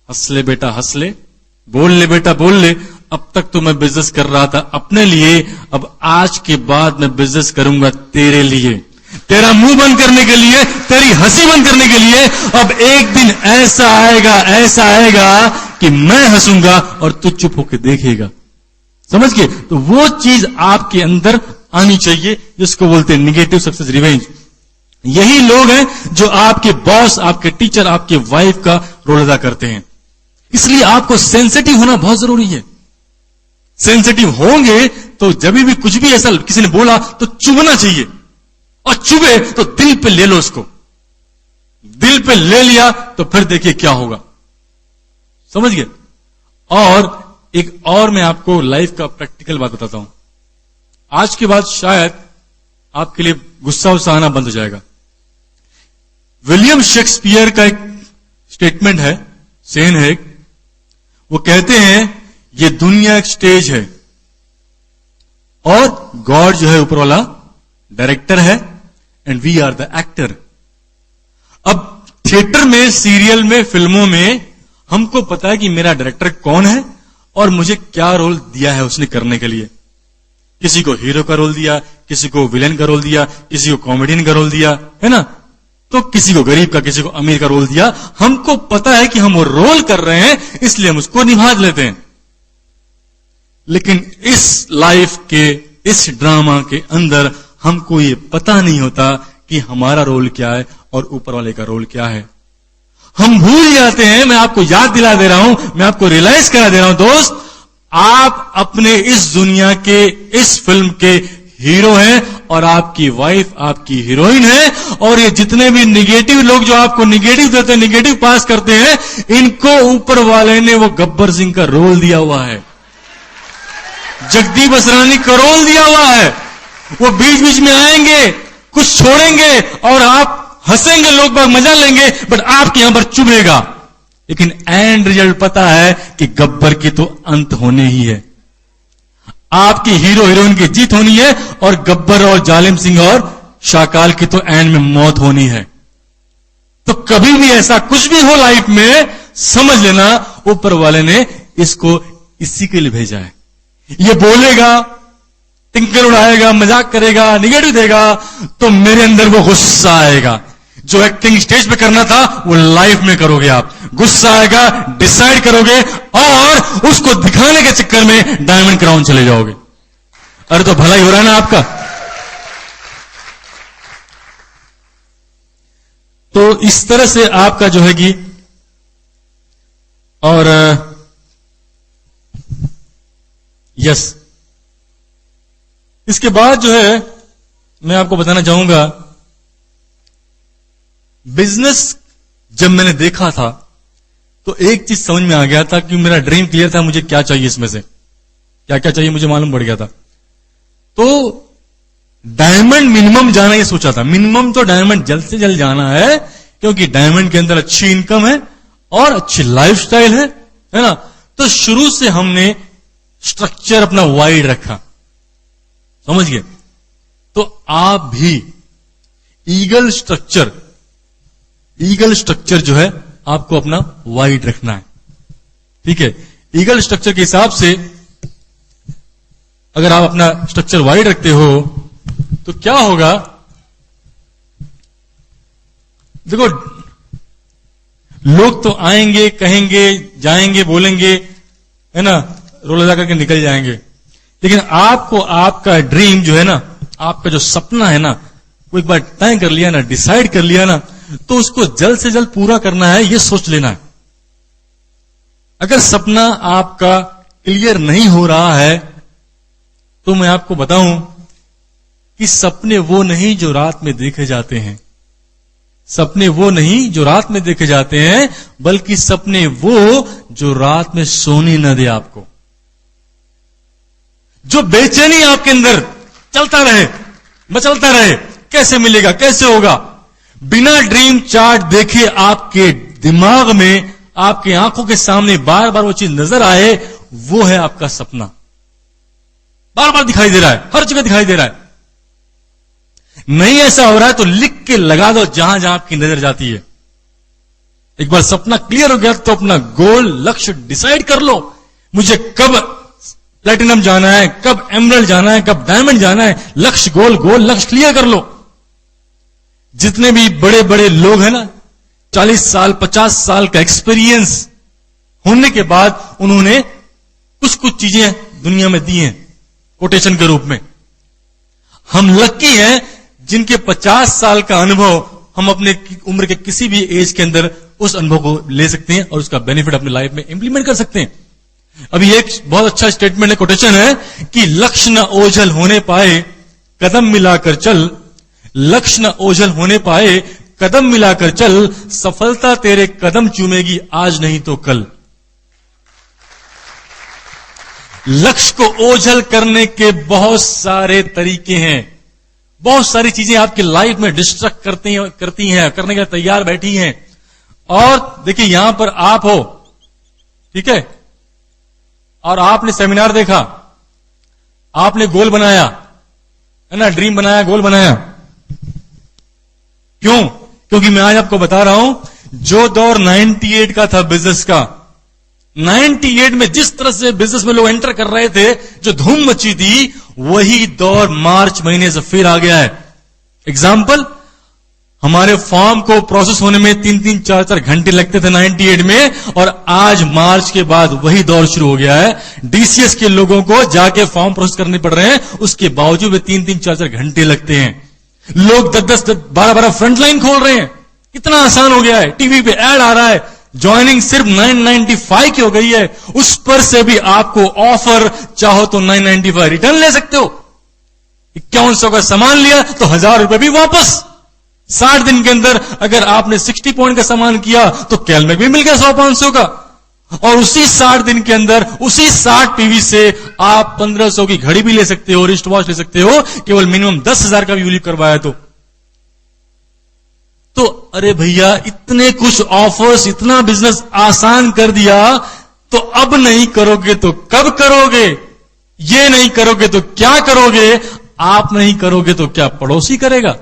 हंस ले बेटा हंस ले, बोल ले बेटा बोल ले। अब तक तो मैं बिजनेस कर रहा था अपने लिए, अब आज के बाद मैं बिजनेस करूंगा तेरे लिए, तेरा मुंह बंद करने के लिए, तेरी हंसी बंद करने के लिए। अब एक दिन ऐसा आएगा कि मैं हंसूंगा और तू चुप होकर देखेगा, समझ गए। तो वो चीज आपके अंदर आनी चाहिए जिसको बोलते हैं निगेटिव सक्सेस रिवेंज। यही लोग हैं जो आपके बॉस, आपके टीचर, आपके वाइफ का रोल अदा करते हैं। इसलिए आपको सेंसिटिव होना बहुत जरूरी है। सेंसिटिव होंगे तो जब भी कुछ भी ऐसा किसी ने बोला तो चुभना चाहिए, और चुभे तो दिल पे ले लो उसको, दिल पे ले लिया तो फिर देखिए क्या होगा, समझ गए। और एक और मैं आपको लाइफ का प्रैक्टिकल बात बताता हूं। आज के बाद शायद आपके लिए गुस्सा उस्सा आना बंद हो जाएगा। विलियम शेक्सपियर का एक स्टेटमेंट है, सेन है, वो कहते हैं ये दुनिया एक स्टेज है और गॉड जो है ऊपर वाला डायरेक्टर है, and we are the actor. अब थिएटर में, सीरियल में, फिल्मों में हमको पता है कि मेरा डायरेक्टर कौन है और मुझे क्या रोल दिया है उसने करने के लिए। किसी को हीरो का रोल दिया, किसी को विलेन का रोल दिया, किसी को कॉमेडियन का रोल दिया, है ना, तो किसी को गरीब का, किसी को अमीर का रोल दिया। हमको पता है कि हम वो रोल कर रहे हैं, इसलिए हम उसको निभा लेते हैं। लेकिन इस लाइफ के, इस ड्रामा के अंदर हमको ये पता नहीं होता कि हमारा रोल क्या है और ऊपर वाले का रोल क्या है। हम भूल जाते हैं। मैं आपको याद दिला दे रहा हूं, मैं आपको रियलाइज करा दे रहा हूं दोस्त, आप अपने इस दुनिया के, इस फिल्म के हीरो हैं और आपकी वाइफ आपकी हीरोइन है। और ये जितने भी निगेटिव लोग जो आपको निगेटिव देते हैं, निगेटिव पास करते हैं, इनको ऊपर वाले ने वो गब्बर सिंह का रोल दिया हुआ है, जगदीप असरानी का रोल दिया हुआ है। वो बीच बीच में आएंगे, कुछ छोड़ेंगे और आप हंसेंगे, लोग बाग मजा लेंगे, बट आपके यहां पर चुभेगा। लेकिन एंड रिजल्ट पता है कि गब्बर की तो अंत होने ही है, आपकी हीरो हीरोइन की जीत होनी है, और गब्बर और जालिम सिंह और शाकाल की तो एंड में मौत होनी है। तो कभी भी ऐसा कुछ भी हो लाइफ में, समझ लेना ऊपर वाले ने इसको इसी के लिए भेजा है। ये बोलेगा, तिंकर उड़ाएगा, मजाक करेगा, निगेटिव देगा, तो मेरे अंदर वो गुस्सा आएगा। जो एक्टिंग स्टेज पे करना था वो लाइफ में करोगे आप। गुस्सा आएगा, डिसाइड करोगे और उसको दिखाने के चक्कर में डायमंड क्राउन चले जाओगे। अरे तो भला ही हो रहा है ना आपका। तो इस तरह से आपका जो है कि, और यस, इसके बाद जो है मैं आपको बताना चाहूंगा, बिजनेस जब मैंने देखा था तो एक चीज समझ में आ गया था कि मेरा ड्रीम क्लियर था, मुझे क्या चाहिए, इसमें से क्या क्या चाहिए मुझे मालूम पड़ गया था। तो डायमंड मिनिमम जाना ये सोचा था, मिनिमम तो डायमंड जल्द से जल्द जाना है, क्योंकि डायमंड के अंदर अच्छी इनकम है और अच्छी लाइफस्टाइल है ना। तो शुरू से हमने स्ट्रक्चर अपना वाइड रखा, समझ गए। तो आप भी ईगल स्ट्रक्चर जो है आपको अपना वाइड रखना है, ठीक है। ईगल स्ट्रक्चर के हिसाब से अगर आप अपना स्ट्रक्चर वाइड रखते हो तो क्या होगा, देखो, लोग तो आएंगे, कहेंगे, जाएंगे, बोलेंगे, है ना, रोल अदा करके निकल जाएंगे। लेकिन आपको आपका ड्रीम जो है ना, आपका जो सपना है ना, वो एक बार तय कर लिया ना, डिसाइड कर लिया ना, तो उसको जल्द से जल्द पूरा करना है, ये सोच लेना है। अगर सपना आपका क्लियर नहीं हो रहा है तो मैं आपको बताऊं कि सपने वो नहीं जो रात में देखे जाते हैं, सपने वो नहीं जो रात में देखे जाते हैं, बल्कि सपने वो जो रात में सोने न दे आपको, जो बेचैनी आपके अंदर चलता रहे, मचलता रहे, कैसे मिलेगा, कैसे होगा? बिना ड्रीम चार्ट देखे आपके दिमाग में, आपकी आंखों के सामने बार बार वो चीज नजर आए, वो है आपका सपना। बार बार दिखाई दे रहा है, हर जगह दिखाई दे रहा है। नहीं ऐसा हो रहा है तो लिख के लगा दो जहां जहां आपकी नजर जाती है। एक बार सपना क्लियर हो गया तो अपना गोल, लक्ष्य डिसाइड कर लो। मुझे कब प्लेटिनम जाना है, कब एमरल्ड जाना है, कब डायमंड जाना है। लक्ष्य, गोल लक्ष्य क्लियर कर लो। जितने भी बड़े बड़े लोग हैं ना, 40 साल 50 साल का एक्सपीरियंस होने के बाद उन्होंने कुछ कुछ चीजें दुनिया में दी हैं कोटेशन के रूप में। हम लकी हैं जिनके 50 साल का अनुभव हम अपने उम्र के किसी भी एज के अंदर उस अनुभव को ले सकते हैं और उसका बेनिफिट अपनी लाइफ में इंप्लीमेंट कर सकते हैं। अभी एक बहुत अच्छा स्टेटमेंट है, कोटेशन है कि लक्ष्य न ओझल होने पाए कदम मिलाकर चल, लक्ष्य न ओझल होने पाए कदम मिलाकर चल, सफलता तेरे कदम चूमेगी आज नहीं तो कल। लक्ष्य को ओझल करने के बहुत सारे तरीके हैं, बहुत सारी चीजें आपकी लाइफ में डिस्ट्रक्ट करती हैं, करने के लिए तैयार बैठी हैं। और देखिए यहां पर आप हो, ठीक है, और आपने सेमिनार देखा, आपने गोल बनाया है ना, ड्रीम बनाया, गोल बनाया। क्यों? क्योंकि मैं आज आपको बता रहा हूं, जो दौर 98 का था बिजनेस का, 98 में जिस तरह से बिजनेस में लोग एंटर कर रहे थे, जो धूम मची थी, वही दौर मार्च महीने से फिर आ गया है। एग्जाम्पल, हमारे फॉर्म को प्रोसेस होने में 3-3, 4-4 घंटे लगते थे 98 में, और आज मार्च के बाद वही दौर शुरू हो गया है। डीसीएस के लोगों को जाके फॉर्म प्रोसेस करने पड़ रहे हैं, उसके बावजूद वे 3-3, 4-4 घंटे लगते हैं। लोग 10-10, 12-12 फ्रंट लाइन खोल रहे हैं। कितना आसान हो गया है, टीवी पे ऐड आ रहा है, ज्वाइनिंग सिर्फ 995 की हो गई है, उस पर से भी आपको ऑफर चाहो तो 995 रिटर्न ले सकते हो। 5100 का सामान लिया तो 1000 रुपए भी वापस। 60 दिन के अंदर अगर आपने 60 पॉइंट का सामान किया तो कैलबैक भी मिल गया 100-500 का, और उसी 60 दिन के अंदर उसी 60 पीवी से आप 1500 की घड़ी भी ले सकते हो, रिस्ट वॉच ले सकते हो, केवल मिनिमम 10,000 का भी यूलिप करवाया तो अरे भैया, इतने कुछ ऑफर्स, इतना बिजनेस आसान कर दिया, तो अब नहीं करोगे तो कब करोगे? ये नहीं करोगे तो क्या करोगे? आप नहीं करोगे तो क्या पड़ोसी करेगा?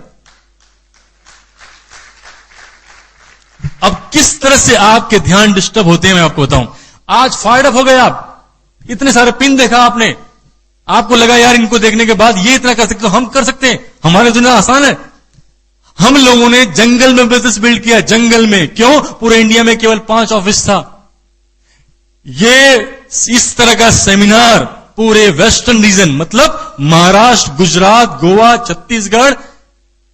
अब किस तरह से आपके ध्यान डिस्टर्ब होते हैं मैं आपको बताऊं। आज फायर्ड अप हो गए आप, इतने सारे पिन देखा आपने, आपको लगा यार इनको देखने के बाद ये इतना कर सकते, तो हम कर सकते हैं, हमारे दुनिया आसान है। हम लोगों ने जंगल में बिजनेस बिल्ड किया, जंगल में। क्यों? पूरे इंडिया में केवल 5 ऑफिस था। ये इस तरह का सेमिनार पूरे वेस्टर्न रीजन, मतलब महाराष्ट्र, गुजरात, गोवा, छत्तीसगढ़,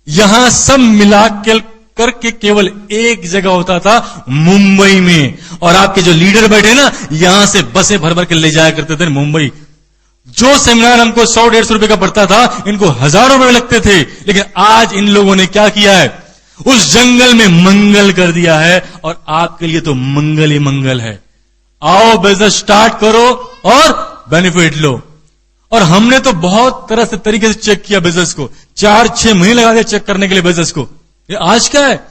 यहां सब मिला के करके केवल एक जगह होता था, मुंबई में। और आपके जो लीडर बैठे ना, यहां से बसें भर भर के ले जाया करते थे मुंबई। जो सेमिनार हमको 100-150 रुपए का पड़ता था, इनको हजारों रुपए लगते थे। लेकिन आज इन लोगों ने क्या किया है? उस जंगल में मंगल कर दिया है, और आपके लिए तो मंगल ही मंगल है। आओ बिजनेस स्टार्ट करो और बेनिफिट लो। और हमने तो बहुत तरह से तरीके से चेक किया बिजनेस को, 4-6 महीने लगा दिए चेक करने के लिए बिजनेस को। ये आज क्या है?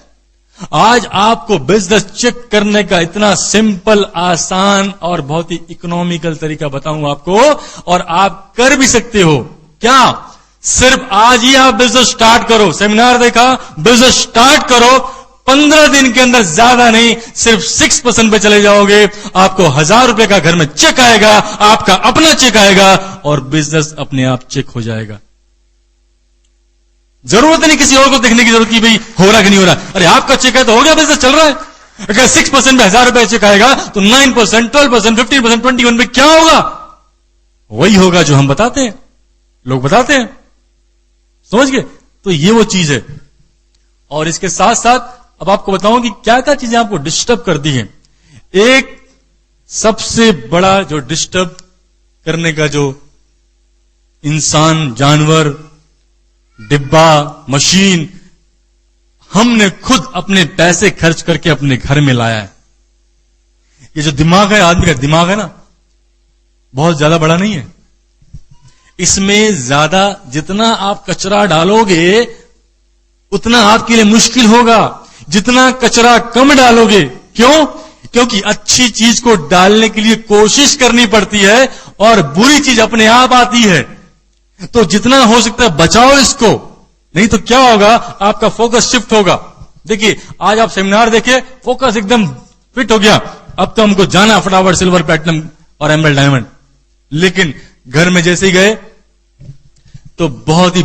आज आपको बिजनेस चेक करने का इतना सिंपल, आसान और बहुत ही इकोनॉमिकल तरीका बताऊंगा आपको, और आप कर भी सकते हो। क्या? सिर्फ आज ही आप बिजनेस स्टार्ट करो। सेमिनार देखा, बिजनेस स्टार्ट करो, 15 दिन के अंदर, ज्यादा नहीं, सिर्फ 6% पे चले जाओगे, आपको 1000 रुपए का घर में चेक आएगा, आपका अपना चेक आएगा, और बिजनेस अपने आप चेक हो जाएगा। जरूरत नहीं किसी और को देखने की जरूरत की भाई हो रहा कि नहीं हो रहा। अरे आपका चेक है तो हो गया, बिजनेस चल रहा है। अगर 6% पे 1000 रुपए चेक आएगा तो 9%, 12%, 15%, 21% पे क्या होगा? वही होगा जो हम बताते हैं, लोग बताते हैं। समझ गए? तो ये वो चीज है। और इसके साथ साथ अब आपको बताऊं कि क्या क्या चीजें आपको डिस्टर्ब करती हैं। एक सबसे बड़ा जो डिस्टर्ब करने का जो इंसान, जानवर, डिब्बा, मशीन, हमने खुद अपने पैसे खर्च करके अपने घर में लाया है। ये जो दिमाग है, आदमी का दिमाग है ना, बहुत ज्यादा बड़ा नहीं है। इसमें ज्यादा जितना आप कचरा डालोगे उतना आपके लिए मुश्किल होगा। जितना कचरा कम डालोगे, क्यों? क्योंकि अच्छी चीज को डालने के लिए कोशिश करनी पड़ती है और बुरी चीज अपने आप आती है। तो जितना हो सकता है बचाओ इसको, नहीं तो क्या होगा, आपका फोकस शिफ्ट होगा। देखिए, आज आप सेमिनार देखे, फोकस एकदम फिट हो गया, अब तो हमको जाना फटाफट सिल्वर, प्लैटिनम और एमरल्ड डायमंड। लेकिन घर में जैसे ही गए तो बहुत ही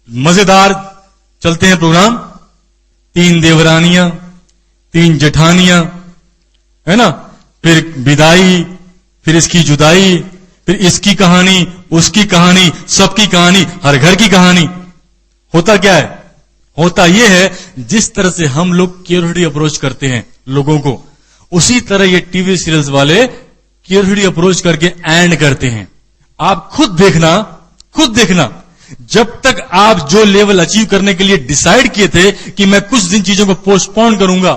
मजेदार चलते हैं प्रोग्राम। 3 देवरानियां, 3 जेठानियां, है ना, फिर विदाई, फिर इसकी जुदाई, फिर इसकी कहानी, उसकी कहानी, सबकी कहानी, हर घर की कहानी। होता क्या है? होता यह है जिस तरह से हम लोग क्यूरियोसिटी अप्रोच करते हैं लोगों को, उसी तरह ये टीवी सीरियल्स वाले क्यूरियोसिटी अप्रोच करके एंड करते हैं। आप खुद देखना, जब तक आप जो लेवल अचीव करने के लिए डिसाइड किए थे कि मैं कुछ दिन चीजों को पोस्टपोन करूंगा,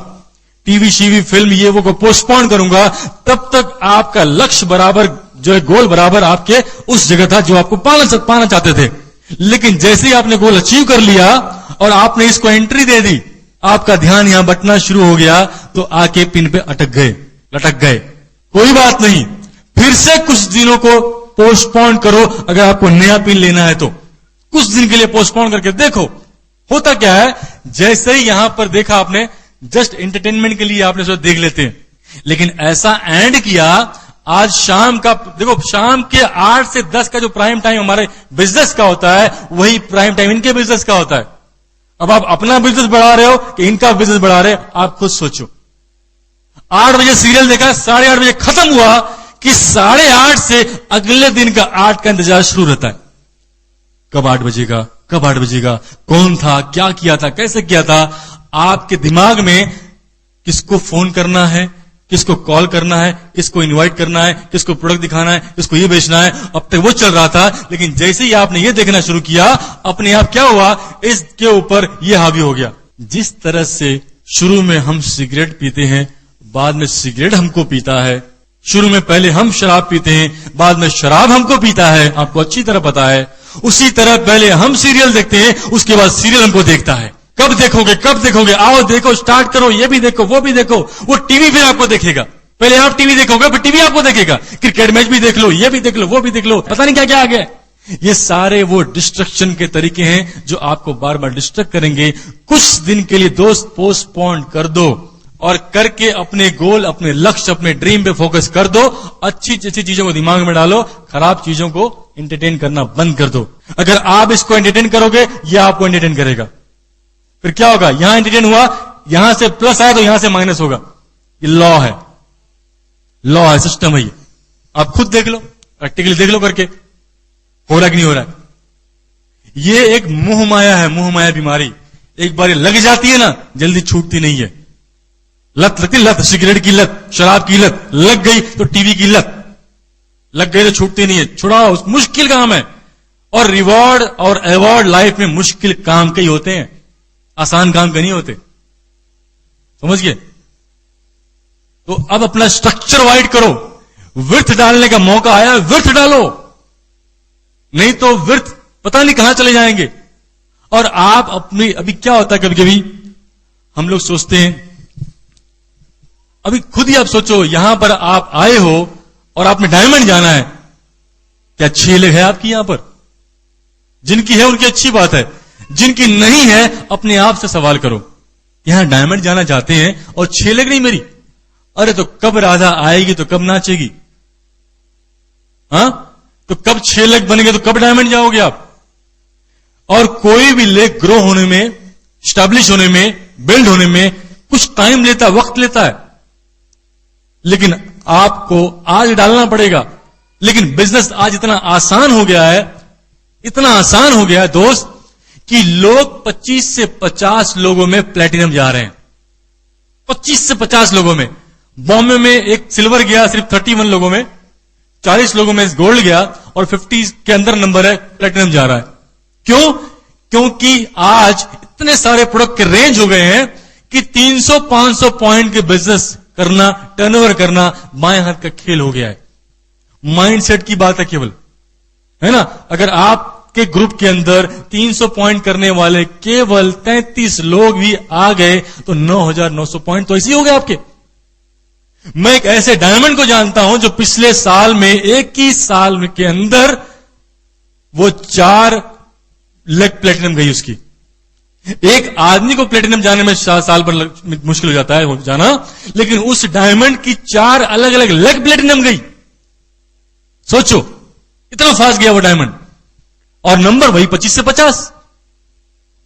टीवी शीवी फिल्म ये वो को पोस्टपोन करूंगा, तब तक आपका लक्ष्य बराबर जो है, गोल बराबर आपके उस जगह था जो आपको पाना चाहते थे। लेकिन जैसे ही आपने गोल अचीव कर लिया और आपने इसको एंट्री दे दी, आपका ध्यान यहां बंटना शुरू हो गया, तो आके पिन पे लटक गए। कोई बात नहीं, फिर से कुछ दिनों को पोस्टपोन करो। अगर आपको नया पिन लेना है तो कुछ दिन के लिए पोस्टपोन करके देखो। होता क्या है, जैसे ही यहां पर देखा आपने, जस्ट एंटरटेनमेंट के लिए आपने सोचा देख लेते हैं, लेकिन ऐसा एंड किया। आज शाम का देखो, शाम के 8 से 10 का जो प्राइम टाइम हमारे बिजनेस का होता है, वही प्राइम टाइम इनके बिजनेस का होता है। अब आप अपना बिजनेस बढ़ा रहे हो कि इनका बिजनेस बढ़ा रहे हो, आप खुद सोचो। 8 बजे सीरियल देखा, 8:30 बजे खत्म हुआ कि 8:30 से अगले दिन का 8 का इंतजार शुरू रहता है। कब 8 बजेगा, कब 8 बजेगा, कौन था, क्या किया था, कैसे किया था। आपके दिमाग में किसको फोन करना है, किसको कॉल करना है, किसको इनवाइट करना है, किसको प्रोडक्ट दिखाना है, किसको ये बेचना है, अब तक वो चल रहा था। लेकिन जैसे ही आपने ये देखना शुरू किया, अपने आप क्या हुआ, इसके ऊपर ये हावी हो गया। जिस तरह से शुरू में हम सिगरेट पीते हैं, बाद में सिगरेट हमको पीता है। शुरू में पहले हम शराब पीते हैं, बाद में शराब हमको पीता है, आपको अच्छी तरह पता है। उसी तरह पहले हम सीरियल देखते हैं, उसके बाद सीरियल हमको देखता है। कब देखोगे, आओ देखो, स्टार्ट करो, ये भी देखो, वो भी देखो। वो टीवी फिर आपको देखेगा। पहले आप टीवी देखोगे, फिर टीवी आपको देखेगा। क्रिकेट मैच भी देख लो, ये भी देख लो, वो भी देख लो, पता नहीं क्या क्या आ गया। ये सारे वो डिस्ट्रक्शन के तरीके हैं जो आपको बार बार डिस्ट्रक्ट करेंगे। कुछ दिन के लिए दोस्त पोस्टपोन कर दो और करके अपने गोल, अपने लक्ष्य, अपने ड्रीम पे फोकस कर दो। अच्छी चीजों को दिमाग में डालो, खराब चीजों को एंटरटेन करना बंद कर दो। अगर आप इसको एंटरटेन करोगे, यह आपको एंटरटेन करेगा। फिर क्या होगा, यहां एंटरटेन हुआ, यहां से प्लस आया तो यहां से माइनस होगा। ये लॉ है, सिस्टम है ये। आप खुद देख लो, प्रैक्टिकली देख लो करके, हो रहा कि नहीं हो रहा है। ये एक मोह माया है, मोह माया बीमारी। एक बार लग जाती है ना, जल्दी छूटती नहीं है। लत लगती, लत, सिगरेट की लत, शराब की लत लग गई तो टीवी की लत लग गई तो छूटती नहीं है। छुड़ाओ, मुश्किल काम है। और रिवॉर्ड और अवार्ड लाइफ में मुश्किल काम के ही होते हैं, आसान काम के नहीं होते, समझ गए। तो अब अपना स्ट्रक्चर वाइड करो। विर्थ डालने का मौका आया, विर्थ डालो, नहीं तो विर्थ पता नहीं कहां चले जाएंगे। और आप अपनी, अभी क्या होता है, कभी कभी हम लोग सोचते हैं, अभी खुद ही आप सोचो, यहां पर आप आए हो और आपने डायमंड जाना है, क्या 6 लेग है आपकी यहां पर? जिनकी है उनकी अच्छी बात है, जिनकी नहीं है अपने आप से सवाल करो। यहां डायमंड जाना चाहते हैं और 6 लेग नहीं मेरी, अरे तो कब राधा आएगी तो कब नाचेगी? तो कब 6 लेग बनेंगे तो कब डायमंड जाओगे आप? और कोई भी लेग ग्रो होने में, स्टैब्लिश होने में, बिल्ड होने में कुछ टाइम लेता, वक्त लेता है। लेकिन आपको आज डालना पड़ेगा। लेकिन बिजनेस आज इतना आसान हो गया है, इतना आसान हो गया है दोस्त, कि लोग 25 से 50 लोगों में प्लेटिनम जा रहे हैं। 25 से 50 लोगों में। बॉम्बे में एक सिल्वर गया सिर्फ 31 लोगों में, 40 लोगों में गोल्ड गया और 50 के अंदर नंबर है, प्लेटिनम जा रहा है। क्यों? क्योंकि आज इतने सारे प्रोडक्ट के रेंज हो गए हैं कि 300-500 पॉइंट के बिजनेस करना, टर्नओवर करना बाएं हाथ का खेल हो गया है। माइंडसेट की बात है केवल, है ना। अगर आप आपके ग्रुप के अंदर 300 पॉइंट करने वाले केवल 33 लोग भी आ गए तो 9,900 पॉइंट तो ऐसे ही हो गए आपके। मैं एक ऐसे डायमंड को जानता हूं जो पिछले साल में, एक ही साल के अंदर वो 4 लेग प्लेटिनम गई उसकी। एक आदमी को प्लेटिनम जाने में साल भर मुश्किल हो जाता है जाना, लेकिन उस डायमंड की 4 अलग अलग लेग प्लेटिनम गई। सोचो इतना फास्ट गया वो डायमंड, और नंबर वही 25 से 50।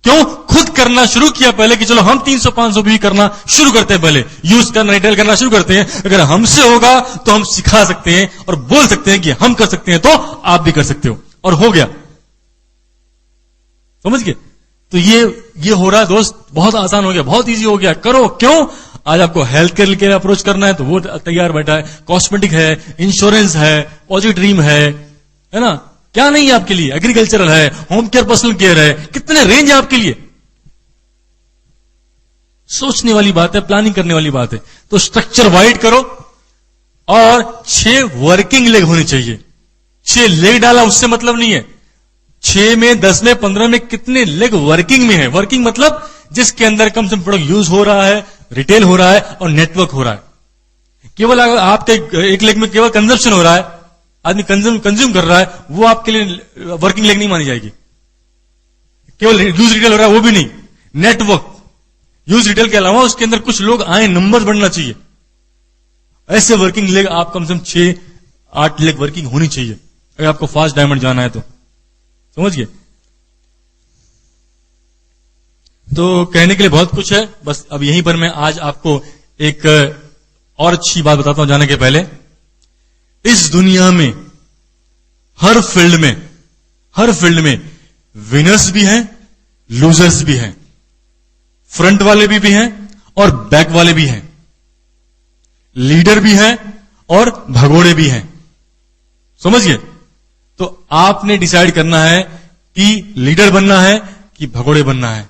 क्यों? खुद करना शुरू किया पहले कि चलो हम 300-500 भी करना शुरू करते हैं, पहले यूज करना, रिटेल करना शुरू करते हैं। अगर हमसे होगा तो हम सिखा सकते हैं और बोल सकते हैं कि हम कर सकते हैं, तो आप भी कर सकते हो, और हो गया। समझ गए? तो ये हो रहा है दोस्त, बहुत आसान हो गया, बहुत इजी हो गया, करो। क्यों? आज आपको हेल्थ केयर के लिए अप्रोच करना है तो वो तैयार बैठा है, कॉस्मेटिक है, इंश्योरेंस है, पॉजिटिव ड्रीम है ना, क्या नहीं है आपके लिए, एग्रीकल्चरल है, होम केयर, पर्सनल केयर है, कितने रेंज है आपके लिए। सोचने वाली बात है, प्लानिंग करने वाली बात है। तो स्ट्रक्चर वाइड करो, और 6 वर्किंग लेग होनी चाहिए। 6 लेग डाला उससे मतलब नहीं है, 6 में, 10 में, 15 में कितने लेग वर्किंग में है। वर्किंग मतलब जिसके अंदर कम से कम प्रोडक्ट यूज हो रहा है, रिटेल हो रहा है और नेटवर्क हो रहा है। केवल अगर आपके एक लेग में केवल कंजम्पशन हो रहा है, आदमी कंज्यूम कर रहा है, वो आपके लिए वर्किंग लेग नहीं मानी जाएगी। केवल यूज रिटेल हो रहा है वो भी नहीं, नेटवर्क, यूज रिटेल के अलावा उसके अंदर कुछ लोग आए, नंबर बढ़ना चाहिए। ऐसे वर्किंग लेग आप कम से कम 6-8 लेग वर्किंग होनी चाहिए अगर आपको फास्ट डायमंड जाना है तो। समझ गए? तो कहने के लिए बहुत कुछ है, बस अब यहीं पर मैं आज आपको एक और अच्छी बात बताता हूं जाने के पहले। इस दुनिया में हर फील्ड में विनर्स भी हैं, लूजर्स भी हैं, फ्रंट वाले भी हैं और बैक वाले भी हैं, लीडर भी हैं और भगोड़े भी हैं। समझिए? तो आपने डिसाइड करना है कि लीडर बनना है कि भगोड़े बनना है,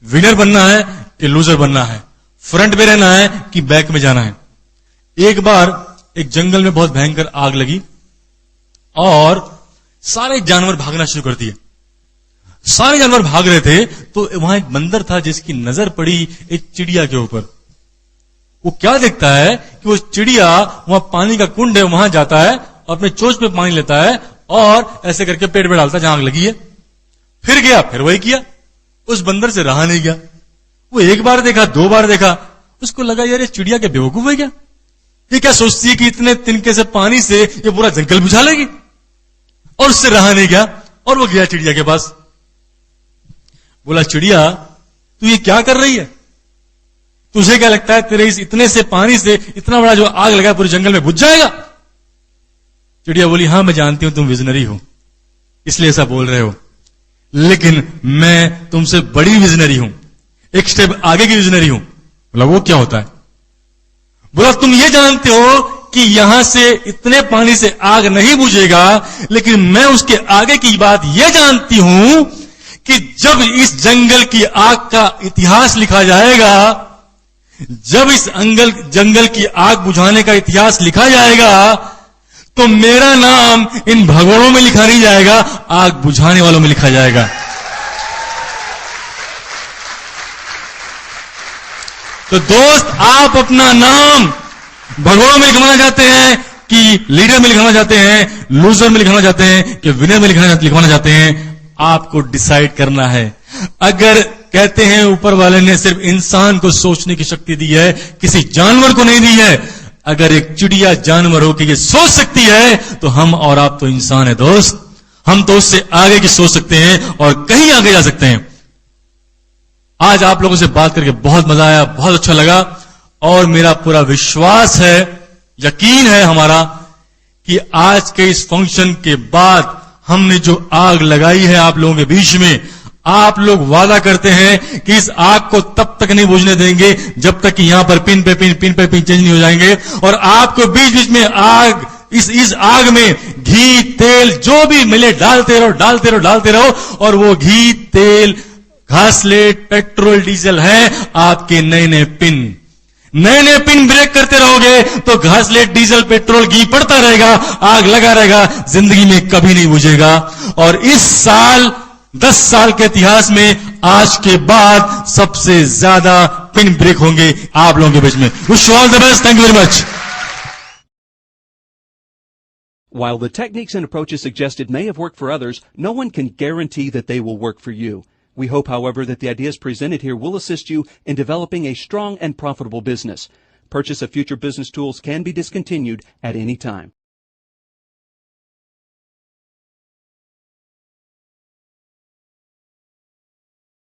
विनर बनना है कि लूजर बनना है, फ्रंट में रहना है कि बैक में जाना है। एक बार एक जंगल में बहुत भयंकर आग लगी और सारे जानवर भागना शुरू कर दिए। सारे जानवर भाग रहे थे तो वहां एक बंदर था जिसकी नजर पड़ी एक चिड़िया के ऊपर। वो क्या देखता है कि वो चिड़िया वहां पानी का कुंड है, वहां जाता है और अपने चोंच पे पानी लेता है और ऐसे करके पेट में डालता है जहां आग लगी है। फिर गया, फिर वही किया। उस बंदर से रहा नहीं गया। वो एक बार देखा, 2 बार देखा, उसको लगा यार ये चिड़िया के बेवकूफ है क्या, ये क्या सोचती है कि इतने तिनके से पानी से ये पूरा जंगल बुझा लेगी। और उससे रहा नहीं गया और वो गया चिड़िया के पास। बोला, चिड़िया तू ये क्या कर रही है, तुझे क्या लगता है तेरे इस इतने से पानी से इतना बड़ा जो आग लगा पूरे जंगल में बुझ जाएगा। चिड़िया बोली, हां मैं जानती हूं तुम विजनरी हो इसलिए ऐसा बोल रहे हो, लेकिन मैं तुमसे बड़ी विजनरी हूं, एक स्टेप आगे की विजनरी हूं। बोला, वो क्या होता है? बोला, तुम ये जानते हो कि यहां से इतने पानी से आग नहीं बुझेगा, लेकिन मैं उसके आगे की बात यह जानती हूं कि जब इस जंगल की आग का इतिहास लिखा जाएगा, जब इस जंगल की आग बुझाने का इतिहास लिखा जाएगा, तो मेरा नाम इन भगोड़ों में लिखा नहीं जाएगा, आग बुझाने वालों में लिखा जाएगा। तो दोस्त, आप अपना नाम भगोड़ों में लिखवाना चाहते हैं कि लीडर में लिखवाना चाहते हैं, लूजर में लिखवाना चाहते हैं कि विनर में लिखवाना चाहते हैं, आपको डिसाइड करना है। अगर कहते हैं ऊपर वाले ने सिर्फ इंसान को सोचने की शक्ति दी है, किसी जानवर को नहीं दी है। अगर एक चिड़िया जानवर हो कि ये सोच सकती है, तो हम और आप तो इंसान है दोस्त, हम तो उससे आगे की सोच सकते हैं और कहीं आगे जा सकते हैं। आज आप लोगों से बात करके बहुत मजा आया, बहुत अच्छा लगा, और मेरा पूरा विश्वास है, यकीन है हमारा, कि आज के इस फंक्शन के बाद हमने जो आग लगाई है आप लोगों के बीच में, आप लोग वादा करते हैं कि इस आग को तब तक नहीं बुझने देंगे जब तक कि यहां पर पिन पे पिन चेंज नहीं हो जाएंगे, और आपको बीच बीच में आग, इस आग में घी, तेल जो भी मिले डालते रहो, और वो घी, तेल, घासलेट, पेट्रोल, डीजल है आपके नए नए पिन। नए नए पिन ब्रेक करते रहोगे तो घासलेट डीजल पेट्रोल घी पड़ता रहेगा, आग लगा रहेगा, जिंदगी में कभी नहीं बुझेगा। और इस साल 10 साल के इतिहास में आज के बाद सबसे ज्यादा पिन ब्रेक होंगे आप लोगों के बीच में। Wish you all the best. Thank you very much. While the techniques and approaches suggested may have worked for others, no one can guarantee that they will work for you. We hope, however, that the ideas presented here will assist you in developing a strong and profitable business. Purchase of future business tools can be discontinued at any time.